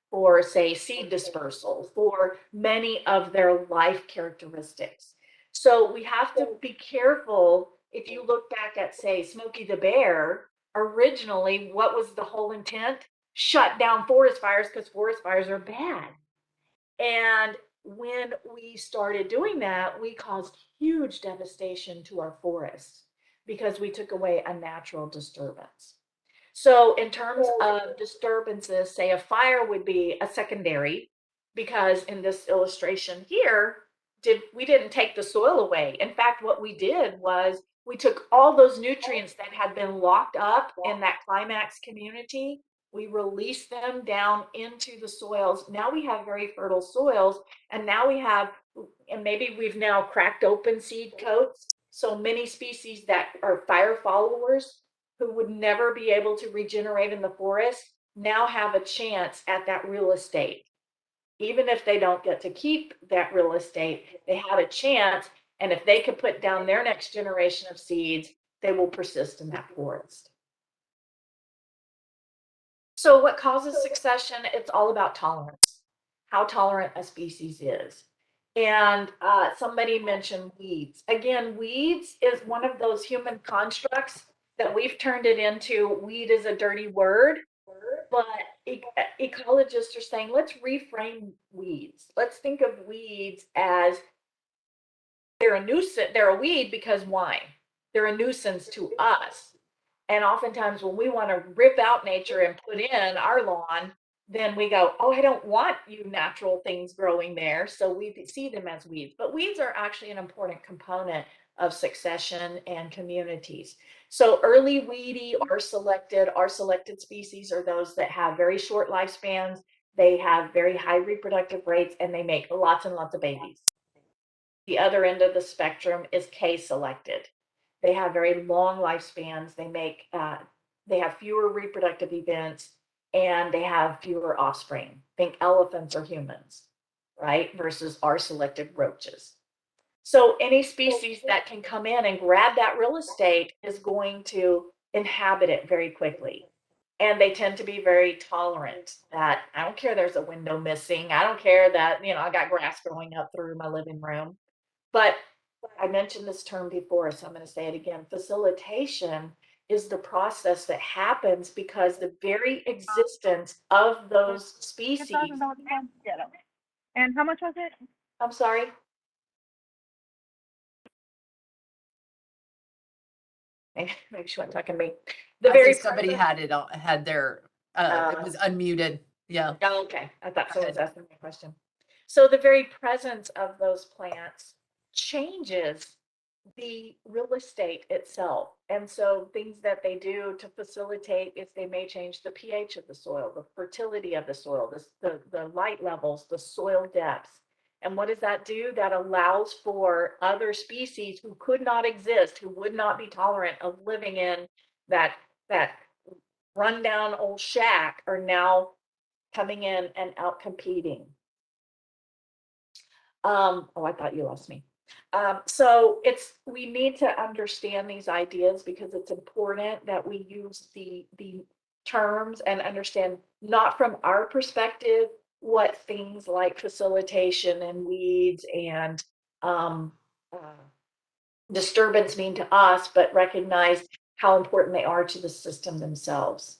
for, say, seed dispersal, for many of their life characteristics. So we have to be careful. If you look back at, say, Smokey the Bear, originally, what was the whole intent? Shut down forest fires because forest fires are bad. And when we started doing that, we caused huge devastation to our forests because we took away a natural disturbance. So in terms of disturbances, say a fire would be a secondary, because in this illustration here, we didn't take the soil away. In fact, what we did was we took all those nutrients that had been locked up in that climax community, we released them down into the soils. Now we have very fertile soils, and now we have, and maybe we've now cracked open seed coats. So many species that are fire followers who would never be able to regenerate in the forest now have a chance at that real estate. Even if they don't get to keep that real estate, they have a chance. And if they could put down their next generation of seeds, they will persist in that forest. So what causes succession? It's all about tolerance, how tolerant a species is. And somebody mentioned weeds. Again, weeds is one of those human constructs that we've turned it into. Weed is a dirty word, but ecologists are saying, let's reframe weeds. Let's think of weeds as they're a nuisance. They're a weed because why? They're a nuisance to us. And oftentimes when we want to rip out nature and put in our lawn, then we go, oh, I don't want you natural things growing there. So we see them as weeds. But weeds are actually an important component of succession and communities. So early weedy are selected species are those that have very short lifespans. They have very high reproductive rates, and they make lots and lots of babies. The other end of the spectrum is K-selected. They have very long lifespans. They have fewer reproductive events, and they have fewer offspring. Think elephants or humans, right? Versus R-selected roaches. So any species that can come in and grab that real estate is going to inhabit it very quickly. And they tend to be very tolerant. That I don't care there's a window missing. I don't care that, I got grass growing up through my living room. But I mentioned this term before, so I'm going to say it again. Facilitation is the process that happens because the very existence of those species. And how much was it? I'm sorry. Maybe she wasn't talking to me. I think somebody had it on, had their, it was unmuted. Yeah. Oh, okay. I thought someone was asking me a question. So the very presence of those plants changes the real estate itself. And so things that they do to facilitate is they may change the pH of the soil, the fertility of the soil, the light levels, the soil depths. And what does that do? That allows for other species who could not exist, who would not be tolerant of living in that rundown old shack, are now coming in and out competing. Oh, I thought you lost me. So we need to understand these ideas because it's important that we use the terms and understand, not from our perspective, what things like facilitation and weeds and disturbance mean to us, but recognize how important they are to the system themselves.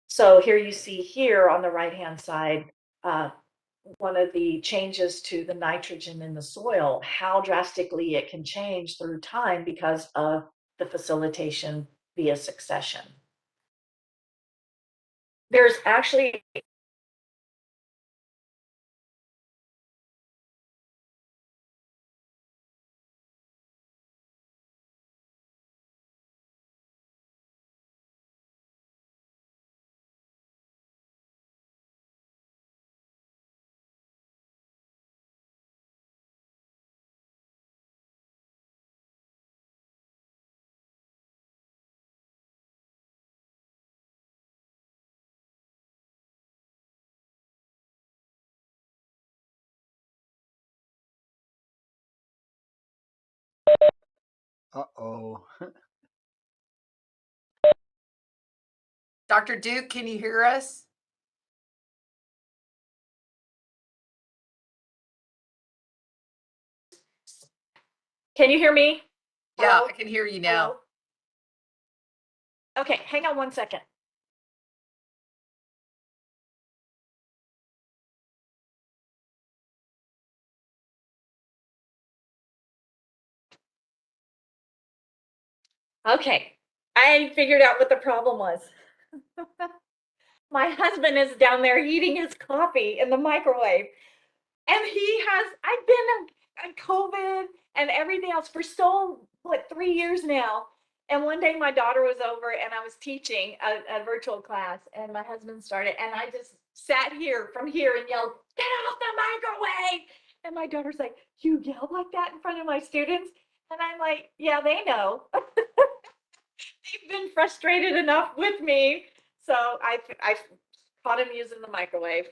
So here you see here on the right-hand side, one of the changes to the nitrogen in the soil, how drastically it can change through time because of the facilitation via succession. There's actually Uh-oh. Dr. Duke, can you hear us? can you hear me? Yeah, Hello? I can hear you now. Hello? Okay, hang on 1 second. Okay, I figured out what the problem was. My husband is down there heating his coffee in the microwave. And I've been on COVID and everything else for 3 years now. And one day my daughter was over and I was teaching a virtual class and my husband started and I just sat here from here and yelled, "Get off the microwave!" And my daughter's like, "You yell like that in front of my students?" And I'm like, "Yeah, they know." They've been frustrated enough with me. So I caught him using the microwave.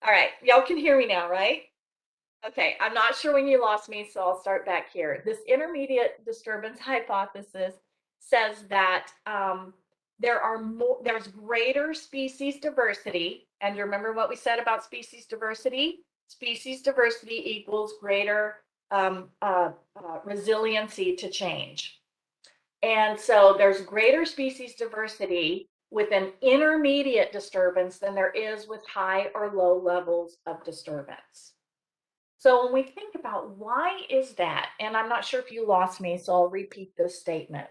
All right, y'all can hear me now, right? Okay, I'm not sure when you lost me, so I'll start back here. This intermediate disturbance hypothesis says that there's greater species diversity. And you remember what we said about species diversity? Species diversity equals greater resiliency to change. And so there's greater species diversity with an intermediate disturbance than there is with high or low levels of disturbance. So when we think about why is that, and I'm not sure if you lost me, so I'll repeat this statement.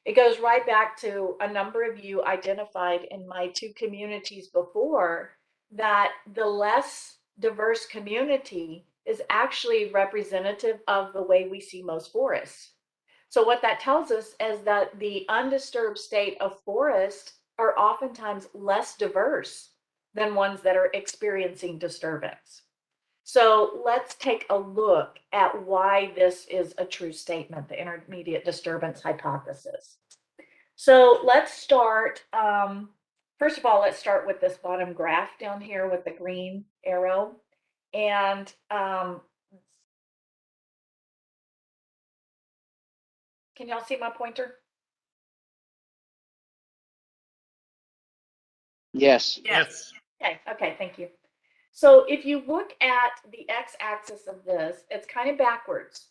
It goes right back to a number of you identified in my two communities before that the less diverse community is actually representative of the way we see most forests. So what that tells us is that the undisturbed state of forest are oftentimes less diverse than ones that are experiencing disturbance. So let's take a look at why this is a true statement, the intermediate disturbance hypothesis. So let's start, first of all, let's start with this bottom graph down here with the green arrow. And can y'all see my pointer? Yes. Yes. Okay, thank you. So if you look at the x-axis of this, it's kind of backwards.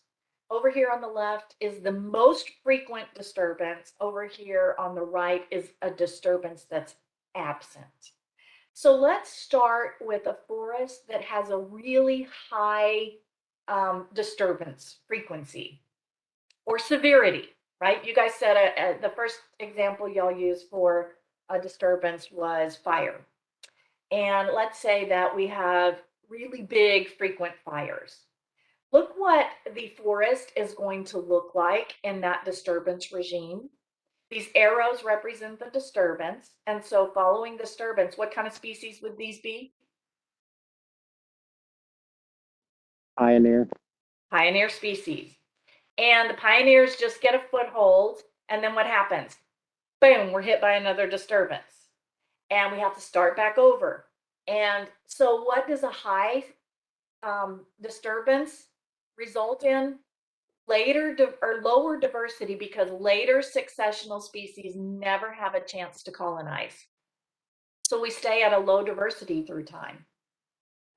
Over here on the left is the most frequent disturbance. Over here on the right is a disturbance that's absent. So let's start with a forest that has a really high disturbance frequency or severity, right? You guys said the first example y'all used for a disturbance was fire. And let's say that we have really big frequent fires. Look what the forest is going to look like in that disturbance regime. These arrows represent the disturbance. And so following disturbance, what kind of species would these be? Pioneer. Pioneer species. And the pioneers just get a foothold. And then what happens? Boom, we're hit by another disturbance. And we have to start back over. And so what does a high disturbance result in? Or lower diversity because later successional species never have a chance to colonize. So we stay at a low diversity through time.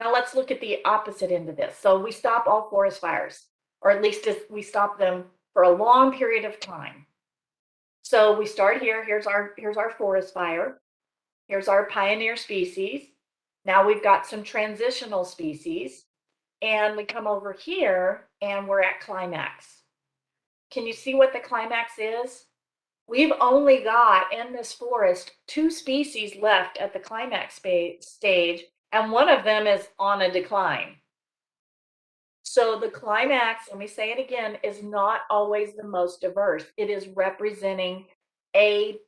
Now let's look at the opposite end of this. So we stop all forest fires, or at least we stop them for a long period of time. So we start here. Here's our forest fire. Here's our pioneer species. Now we've got some transitional species, and we come over here and we're at climax. Can you see what the climax is? We've only got in this forest 2 species left at the climax stage, and one of them is on a decline. So the climax, let me say it again, is not always the most diverse. It is representing a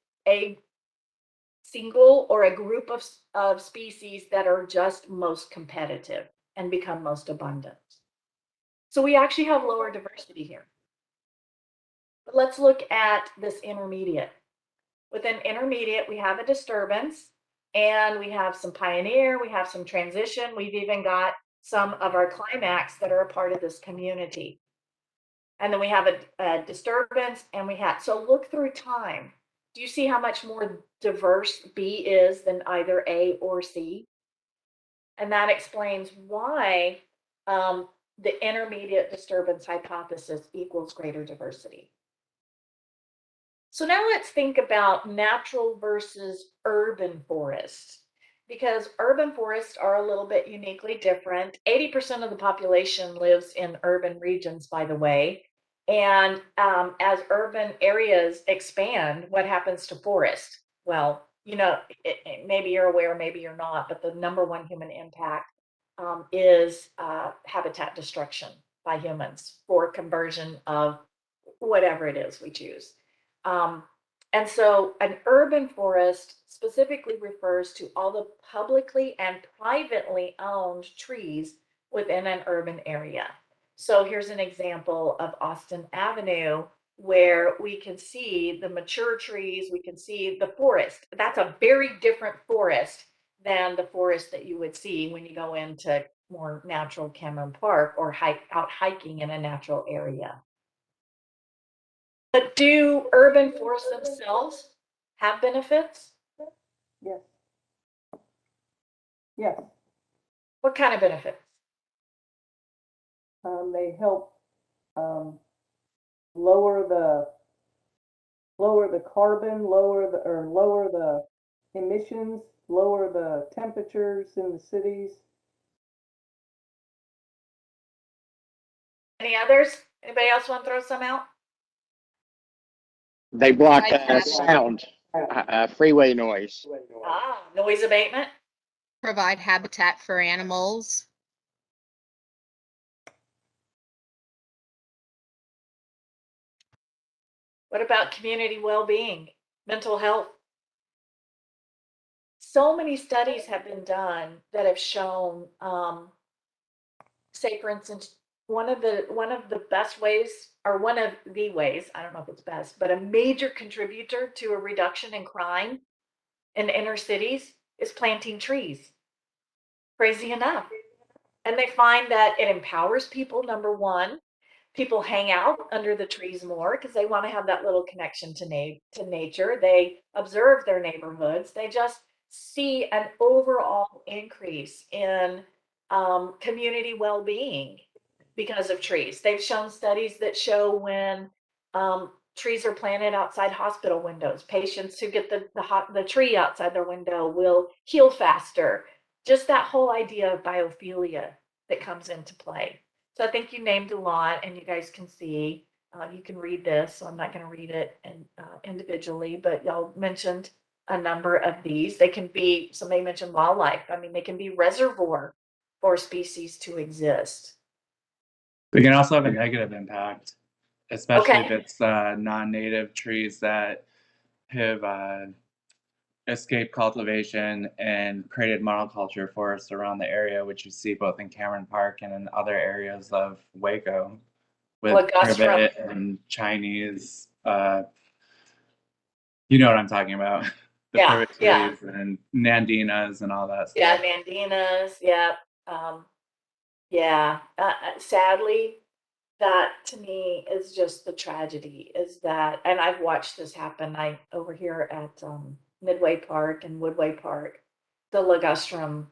single or a group of species that are just most competitive and become most abundant. So we actually have lower diversity here. But let's look at this intermediate. With an intermediate, we have a disturbance, and we have some pioneer, we have some transition, we've even got some of our climax that are a part of this community. And then we have a disturbance, and we have, so look through time. Do you see how much more diverse B is than either A or C? And that explains why the intermediate disturbance hypothesis equals greater diversity. So now let's think about natural versus urban forests, because urban forests are a little bit uniquely different. 80% of the population lives in urban regions, by the way. And as urban areas expand, what happens to forest? Well, you know, maybe you're aware, maybe you're not, but the number one human impact is habitat destruction by humans for conversion of whatever it is we choose. And so an urban forest specifically refers to all the publicly and privately owned trees within an urban area. So here's an example of Austin Avenue where we can see the mature trees, we can see the forest. That's a very different forest than the forest that you would see when you go into more natural Cameron Park or out hiking in a natural area. But do urban forests themselves have benefits? Yes. Yes. What kind of benefits? They help lower the carbon, lower the emissions, lower the temperatures in the cities. Any others? Anybody else want to throw some out? They block Provide sound, freeway noise. Noise abatement. provide habitat for animals. What about community well-being, mental health? So many studies have been done that have shown, say for instance, one of the best ways, or one of the ways, I don't know if it's best, but a major contributor to a reduction in crime in inner cities is planting trees. Crazy enough. And they find that it empowers people, number one. People hang out under the trees more because they want to have that little connection to nature. They observe their neighborhoods. They just see an overall increase in community well-being because of trees. They've shown studies that show when trees are planted outside hospital windows, patients who get the tree outside their window will heal faster. Just that whole idea of biophilia that comes into play. So I think you named a lot, and you guys can see, you can read this, so I'm not going to read it individually, but y'all mentioned a number of these. They can be, somebody mentioned wildlife. I mean, they can be reservoir for species to exist. They can also have a negative impact, especially if Okay. it's non-native trees that have escaped cultivation and created monoculture forests around the area, which you see both in Cameron Park and in other areas of Waco with privet and Chinese. You know what I'm talking about. The Yeah, privet yeah. trees and Nandinas and all that Yeah, stuff. Nandinas, yeah. Yeah, sadly, that to me is just the tragedy is that, and I've watched this happen. I over here at Midway Park and Woodway Park, the ligustrum,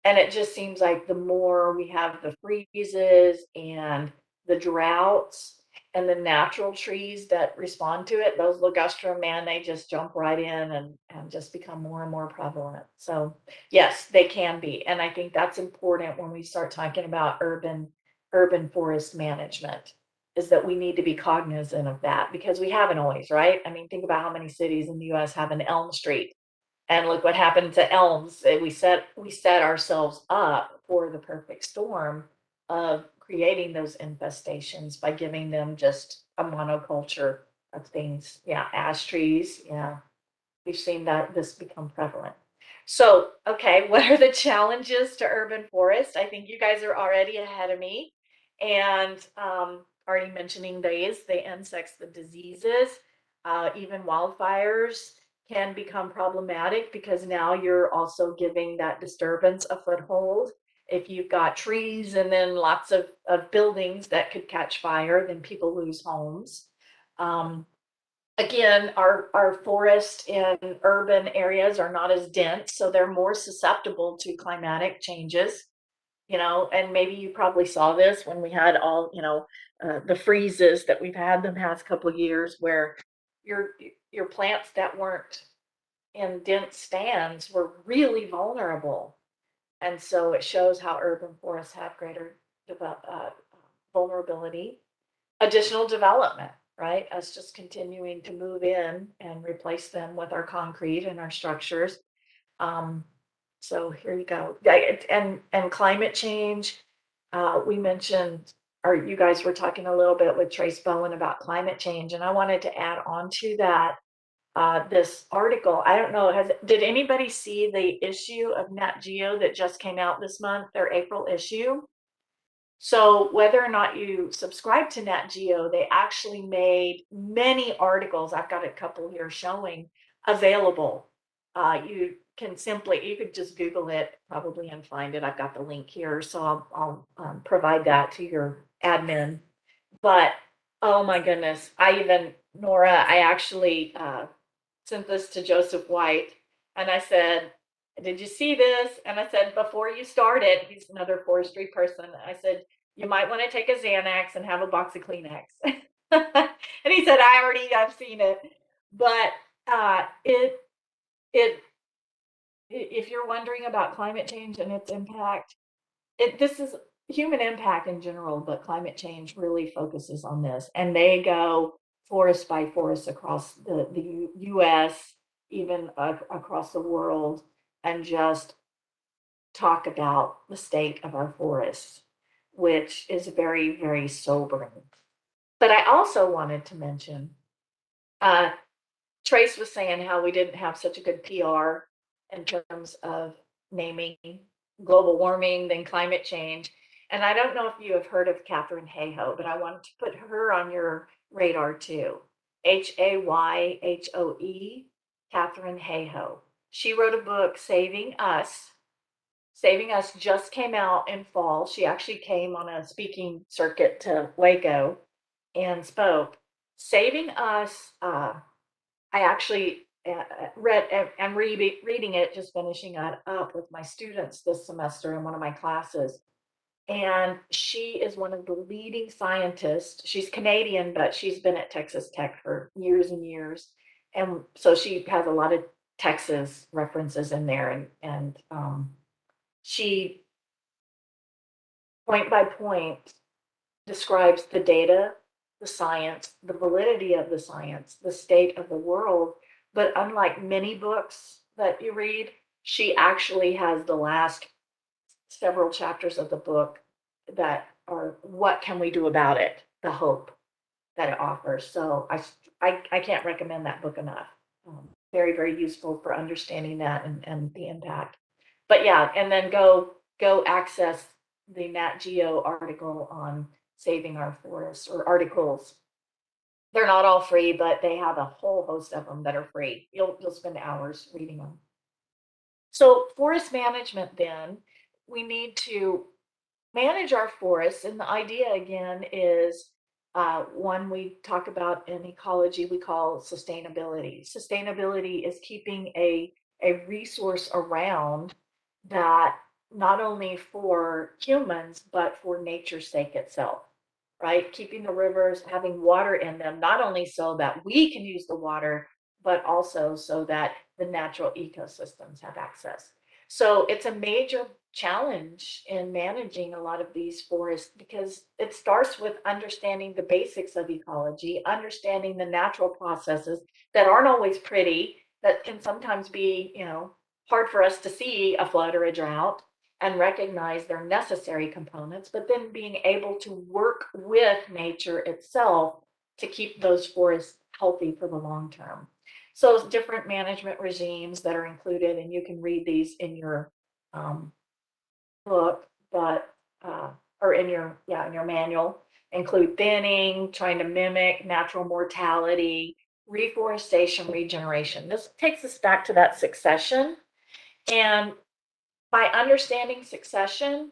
and it just seems like the more we have the freezes and the droughts, And the natural trees that respond to it, those ligustrum, man, they just jump right in and just become more and more prevalent. So yes, they can be. And I think that's important when we start talking about urban forest management, is that we need to be cognizant of that because we haven't always, right? I mean, think about how many cities in the US have an elm street. And look what happened to elms. We set ourselves up for the perfect storm of creating those infestations by giving them just a monoculture of things. Yeah, ash trees. Yeah, we've seen that this become prevalent. So, okay, what are the challenges to urban forest? I think you guys are already ahead of me, and already mentioning these, the insects, the diseases, even wildfires can become problematic because now you're also giving that disturbance a foothold. If you've got trees and then lots of buildings that could catch fire, then people lose homes. Um, Again, our forest in urban areas are not as dense, so they're more susceptible to climatic changes, and maybe you probably saw this when we had all, the freezes that we've had the past couple of years where your plants that weren't in dense stands were really vulnerable. And so it shows how urban forests have greater vulnerability. Additional development, right? Us just continuing to move in and replace them with our concrete and our structures. Um, so here you go. And climate change. We mentioned, or you guys were talking a little bit with Trace Bowen about climate change, and I wanted to add on to that this article. I don't know, did anybody see the issue of Nat Geo that just came out this month, their April issue? So whether or not you subscribe to Nat Geo, they actually made many articles. I've got a couple here showing available. You could just Google it probably and find it. I've got the link here, so I'll provide that to your admin. But oh my goodness, Nora, I actually sent this to Joseph White, and I said, "Did you see this?" And I said, "Before you start it," he's another forestry person. I said, "You might want to take a Xanax and have a box of Kleenex." And he said, "I've seen it." But it if you're wondering about climate change and its impact, this is human impact in general, but climate change really focuses on this. And they go forest by forest across the US, even across the world, and just talk about the state of our forests, which is very, very sobering. But I also wanted to mention uh, Trace was saying how we didn't have such a good PR in terms of naming global warming, then climate change. And I don't know if you have heard of Katharine Hayhoe, but I wanted to put her on your radar too. Hayhoe, Katharine Hayhoe. She wrote a book, Saving Us. Saving Us just came out in fall. She actually came on a speaking circuit to Waco and spoke. Saving Us, I actually read and reading it, just finishing it up with my students this semester in one of my classes. And she is one of the leading scientists. She's Canadian, but she's been at Texas Tech for years and years. And so she has a lot of Texas references in there. And she, point by point, describes the data, the science, the validity of the science, the state of the world. But unlike many books that you read, she actually has the last several chapters of the book that are what can we do about it, the hope that it offers. So I can't recommend that book enough. Very, very useful for understanding that and the impact. But yeah, and then go access the Nat Geo article on saving our forests, or articles. They're not all free, but they have a whole host of them that are free. You'll spend hours reading them. So forest management, then, we need to manage our forests. And the idea again is one we talk about in ecology, we call sustainability. Sustainability is keeping a resource around that not only for humans, but for nature's sake itself, right? Keeping the rivers, having water in them, not only so that we can use the water, but also so that the natural ecosystems have access. So it's a major challenge in managing a lot of these forests because it starts with understanding the basics of ecology, understanding the natural processes that aren't always pretty, that can sometimes be, hard for us to see a flood or a drought and recognize they're necessary components, but then being able to work with nature itself to keep those forests healthy for the long term. So different management regimes that are included, and you can read these in your um, book, but or in your manual, include thinning, trying to mimic natural mortality, reforestation, regeneration. This takes us back to that succession. And by understanding succession,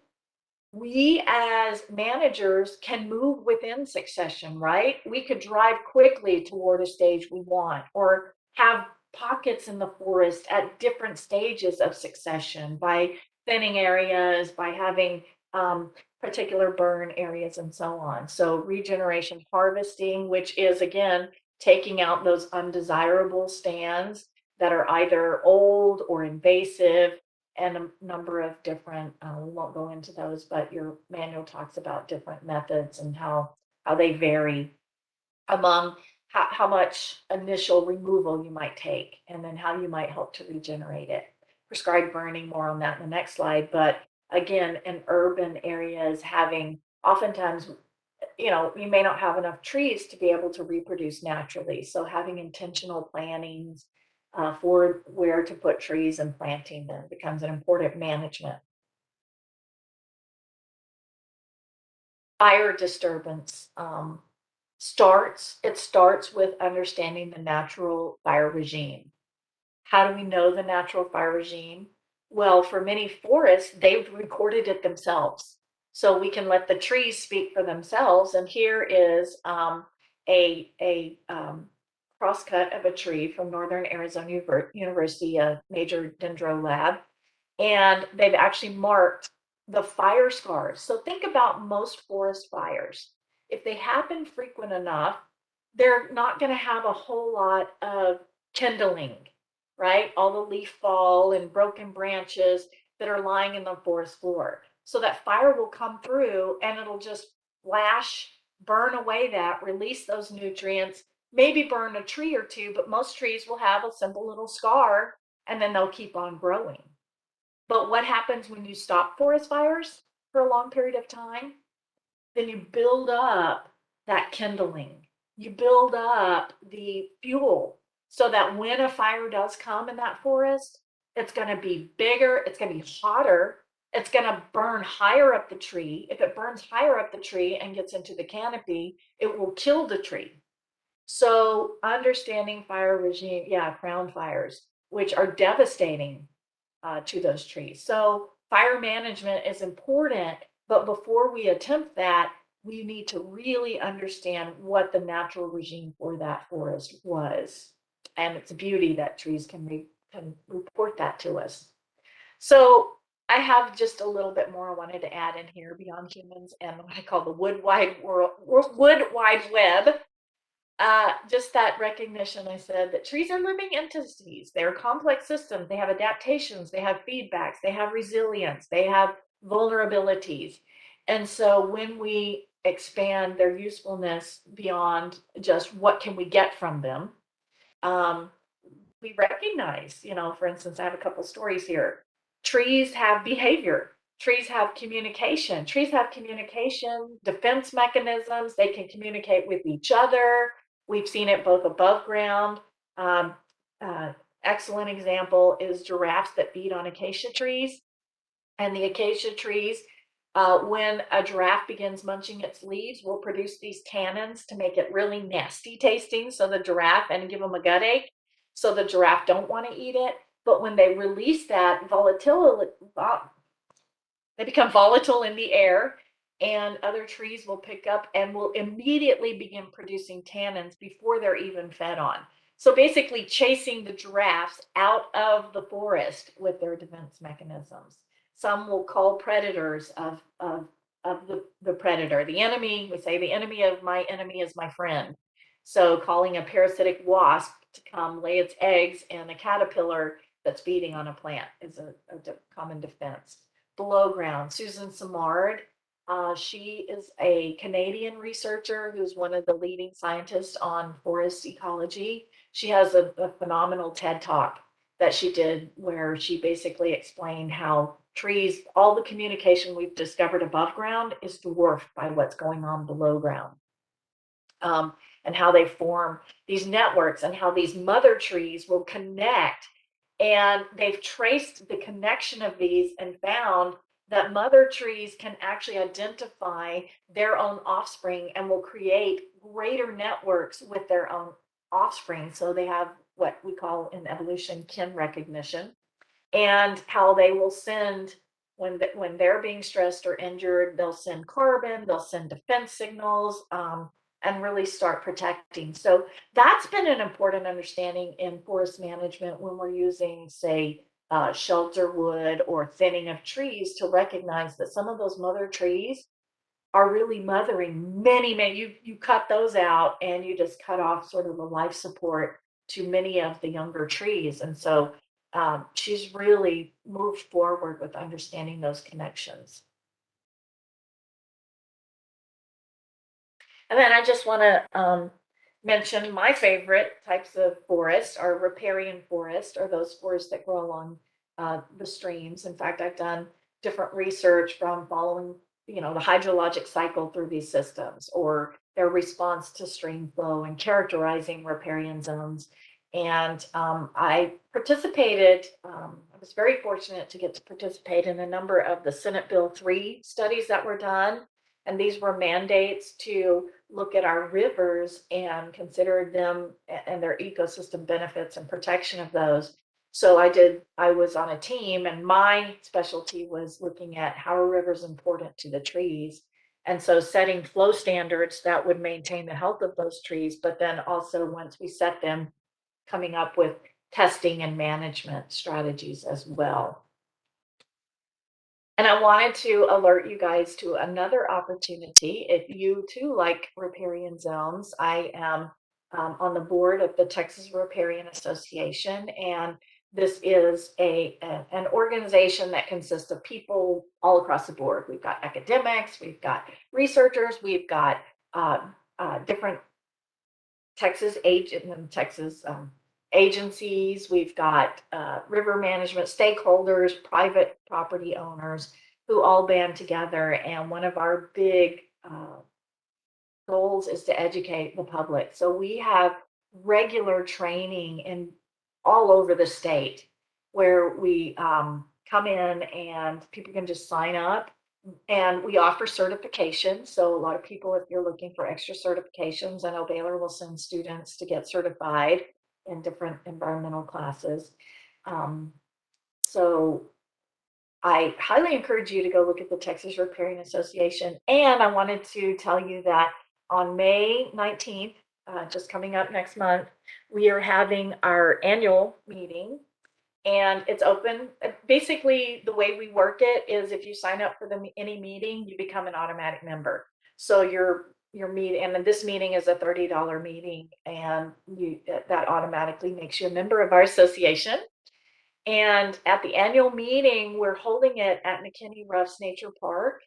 we as managers can move within succession, right? We could drive quickly toward a stage we want, or have pockets in the forest at different stages of succession by thinning areas, by having particular burn areas, and so on. So, regeneration harvesting, which is again taking out those undesirable stands that are either old or invasive, and a number of different, we won't go into those, but your manual talks about different methods and how they vary among how much initial removal you might take, and then how you might help to regenerate it. Prescribed burning, more on that in the next slide. But again, in urban areas, having oftentimes, you may not have enough trees to be able to reproduce naturally. So having intentional plantings for where to put trees and planting them becomes an important management. Fire disturbance starts with understanding the natural fire regime. How do we know the natural fire regime? Well, for many forests, they've recorded it themselves. So we can let the trees speak for themselves. And here is a crosscut of a tree from Northern Arizona University, a major dendro lab. And they've actually marked the fire scars. So think about most forest fires. If they happen frequent enough, they're not going to have a whole lot of kindling, right? All the leaf fall and broken branches that are lying in the forest floor. So that fire will come through and it'll just flash, burn away that, release those nutrients, maybe burn a tree or two, but most trees will have a simple little scar and then they'll keep on growing. But what happens when you stop forest fires for a long period of time? Then you build up that kindling. You build up the fuel so that when a fire does come in that forest, it's going to be bigger, it's going to be hotter, it's going to burn higher up the tree. If it burns higher up the tree and gets into the canopy, it will kill the tree. So understanding fire regime, crown fires, which are devastating to those trees. So fire management is important, but before we attempt that, we need to really understand what the natural regime for that forest was and its beauty that trees can report that to us. So I have just a little bit more I wanted to add in here beyond humans and what I call the wood wide web. Just that recognition, I said, that trees are living entities. They're complex systems. They have adaptations, they have feedbacks, they have resilience, they have vulnerabilities. And so when we expand their usefulness beyond just what can we get from them, we recognize, for instance, I have a couple stories here. Trees have behavior. Trees have communication. Trees have communication, defense mechanisms. They can communicate with each other. We've seen it both above ground. Um, Excellent example is giraffes that feed on acacia trees. And the acacia trees, when a giraffe begins munching its leaves, will produce these tannins to make it really nasty tasting. So the giraffe, and give them a gut ache. So the giraffe don't want to eat it. But when they release that volatility, they become volatile in the air, and other trees will pick up and will immediately begin producing tannins before they're even fed on. So basically chasing the giraffes out of the forest with their defense mechanisms. Some will call predators of the predator. The enemy, we say the enemy of my enemy is my friend. So calling a parasitic wasp to come lay its eggs in a caterpillar that's feeding on a plant is a common defense. Below ground, Susan Simard, she is a Canadian researcher who's one of the leading scientists on forest ecology. She has a phenomenal TED Talk that she did where she basically explained how trees, all the communication we've discovered above ground is dwarfed by what's going on below ground. And how they form these networks and how these mother trees will connect. And they've traced the connection of these and found that mother trees can actually identify their own offspring and will create greater networks with their own offspring. So they have what we call in evolution kin recognition, and how they will send when they're being stressed or injured, they'll send carbon, they'll send defense signals, and really start protecting. So that's been an important understanding in forest management when we're using, say, shelter wood or thinning of trees, to recognize that some of those mother trees are really mothering many. You cut those out and you just cut off sort of a life support to many of the younger trees. And so she's really moved forward with understanding those connections. And then I just want to mention my favorite types of forests are riparian forest, or those forests that grow along the streams. In fact, I've done different research from following, the hydrologic cycle through these systems, or their response to stream flow, and characterizing riparian zones. And I participated, I was very fortunate to get to participate in a number of the Senate Bill 3 studies that were done. And these were mandates to look at our rivers and consider them and their ecosystem benefits and protection of those. So I was on a team, and my specialty was looking at how are rivers important to the trees. And so setting flow standards that would maintain the health of those trees, but then also once we set them, coming up with testing and management strategies as well. And I wanted to alert you guys to another opportunity. If you too like riparian zones, I am on the board of the Texas Riparian Association, and this is an organization that consists of people all across the board. We've got academics, we've got researchers, we've got different Texas agencies, we've got river management stakeholders, private property owners, who all band together. And one of our big goals is to educate the public. So we have regular training in all over the state, where we come in and people can just sign up, and we offer certifications. So a lot of people, if you're looking for extra certifications, I know Baylor will send students to get certified in different environmental classes. So I highly encourage you to go look at the Texas Riparian Association. And I wanted to tell you that on May 19th, just coming up next month, we are having our annual meeting, and it's open. Basically, the way we work it is if you sign up for any meeting, you become an automatic member. So your meeting, and then this meeting is a $30 meeting, and that automatically makes you a member of our association. And at the annual meeting, we're holding it at McKinney Ruffs Nature Park.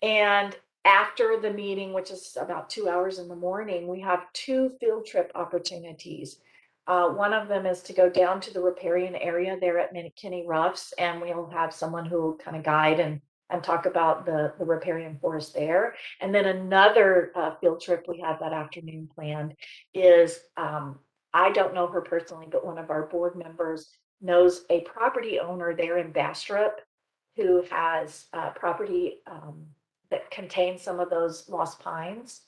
And after the meeting, which is about 2 hours in the morning, we have 2 field trip opportunities. One of them is to go down to the riparian area there at McKinney Ruffs, and we'll have someone who will kind of guide and talk about the riparian forest there. And then another field trip we have that afternoon planned is, I don't know her personally, but one of our board members knows a property owner there in Bastrop who has property that contains some of those lost pines,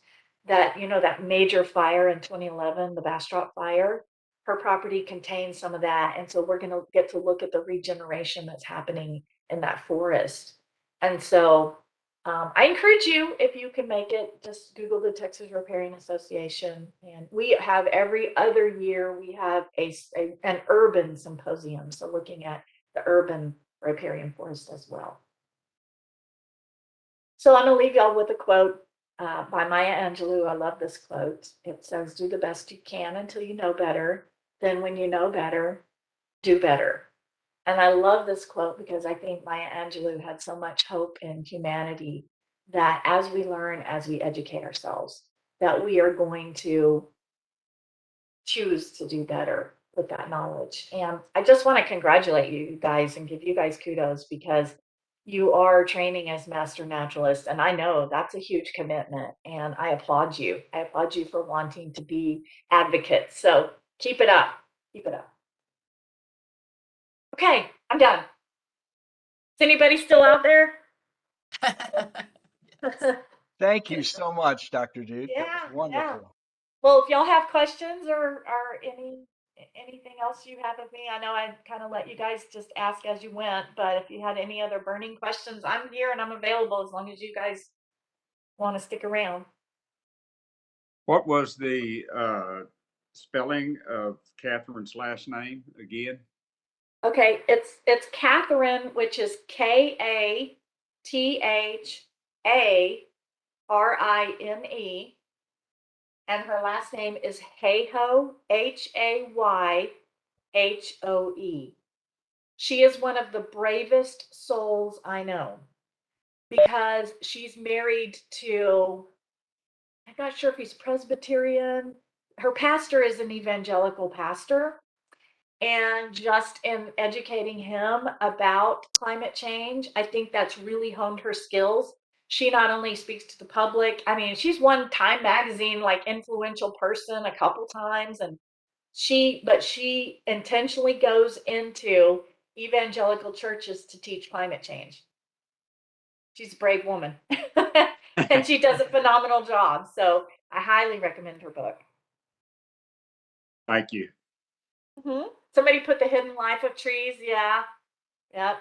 that, that major fire in 2011, the Bastrop fire. Her property contains some of that. And so we're going to get to look at the regeneration that's happening in that forest. And so I encourage you, if you can make it, just Google the Texas Riparian Association. And we have every other year, we have an urban symposium. So looking at the urban riparian forest as well. So I'm gonna leave y'all with a quote by Maya Angelou. I love this quote. It says, "Do the best you can until you know better. Then when you know better, do better." And I love this quote because I think Maya Angelou had so much hope in humanity that as we learn, as we educate ourselves, that we are going to choose to do better with that knowledge. And I just want to congratulate you guys and give you guys kudos because you are training as master naturalists. And I know that's a huge commitment. And I applaud you. I applaud you for wanting to be advocates. So keep it up. Keep it up. Okay, I'm done. Is anybody still out there? Thank you so much, Dr. Duke. That was Yeah, yeah. wonderful. Well, if y'all have questions or anything else you have of me, I know I kind of let you guys just ask as you went, but if you had any other burning questions, I'm here and I'm available as long as you guys want to stick around. What was the spelling of Catherine's last name again? Okay, it's Catherine, which is Katharine, and her last name is Hayhoe, Hayhoe. She is one of the bravest souls I know because she's married to, I'm not sure if he's Presbyterian. Her pastor is an evangelical pastor. And just in educating him about climate change, I think that's really honed her skills. She not only speaks to the public, I mean, she's won Time Magazine like influential person a couple times, and she intentionally goes into evangelical churches to teach climate change. She's a brave woman. And she does a phenomenal job. So I highly recommend her book. Thank you. Somebody put The Hidden Life of Trees. Yeah. Yep.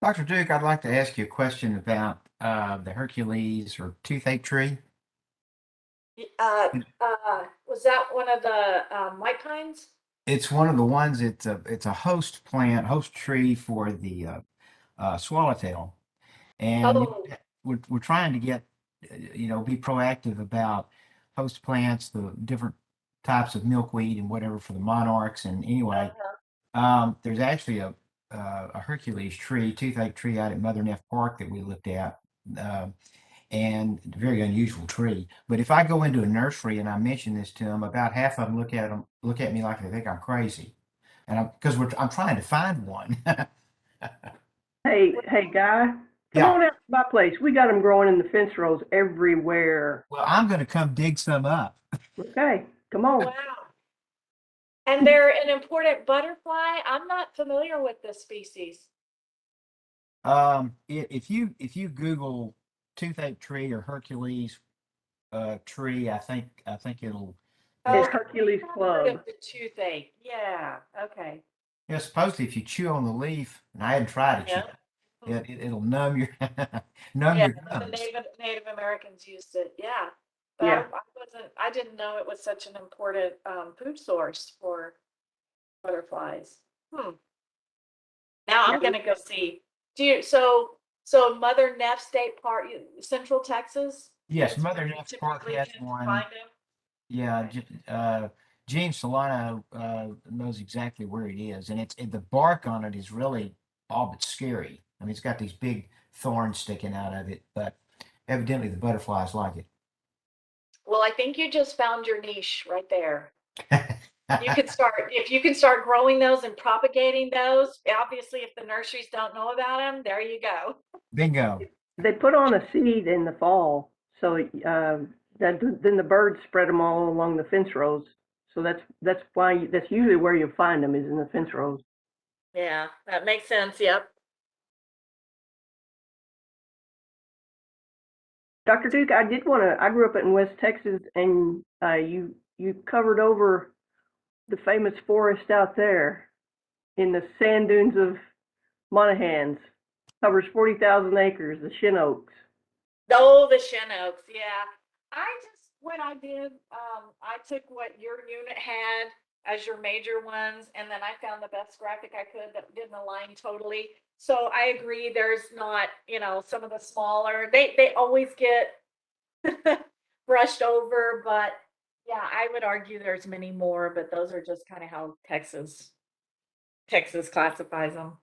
Dr. Duke, I'd like to ask you a question about the Hercules or toothache tree. Was that one of the white pines? It's one of the ones. It's a host plant, host tree for the swallowtail, and Oh, we're trying to get be proactive about host plants, the different types of milkweed and whatever for the monarchs. And anyway, there's actually a Hercules tree, toothache tree out at Mother Neff Park that we looked at. Um, and very unusual tree. But if I go into a nursery and I mention this to them, about half of them look at me like they think I'm crazy, and I'm trying to find one. Hey, guy, come Yeah. on out to my place. We got them growing in the fence rows everywhere. Well, I'm going to come dig some up. Okay, come on. wow. And they're an important butterfly. I'm not familiar with this species. If you Google toothache tree or Hercules tree, I think it'll. It's Okay, Hercules I've heard Club. of the toothache. Yeah. Okay. Supposedly if you chew on the leaf, and I hadn't tried it Yeah. yet, it'll numb your numb Yeah. your The gums. Native Americans used it. Yeah. But Yeah. I didn't know it was such an important food source for butterflies. Now Yeah. I'm gonna go see. So Mother Neff State Park, Central Texas? Yes, That's where Mother you Neff Park typically has can one. find them? Yeah, Okay. Gene Solano knows exactly where it is, and the bark on it is really all but scary. I mean, it's got these big thorns sticking out of it, but evidently the butterflies like Well, I think you just found your niche right there. it. If you can start growing those and propagating those, obviously if the nurseries don't know about them, there you go. Bingo. They put on a seed in the fall, so then the birds spread them all along the fence rows. So that's why that's usually where you find them is in the fence rows. Yeah, that makes sense. Yep. Dr. Duke, I did want to. I grew up in West Texas, and you covered over the famous forest out there in the sand dunes of Monahans. Covers 40,000 acres, the Shin Oaks. Oh, the shin oaks. Yeah. What I did, I took what your unit had as your major ones, and then I found the best graphic I could that didn't align totally. So I agree, there's not, some of the smaller, they always get brushed over, but yeah, I would argue there's many more, but those are just kind of how Texas classifies them.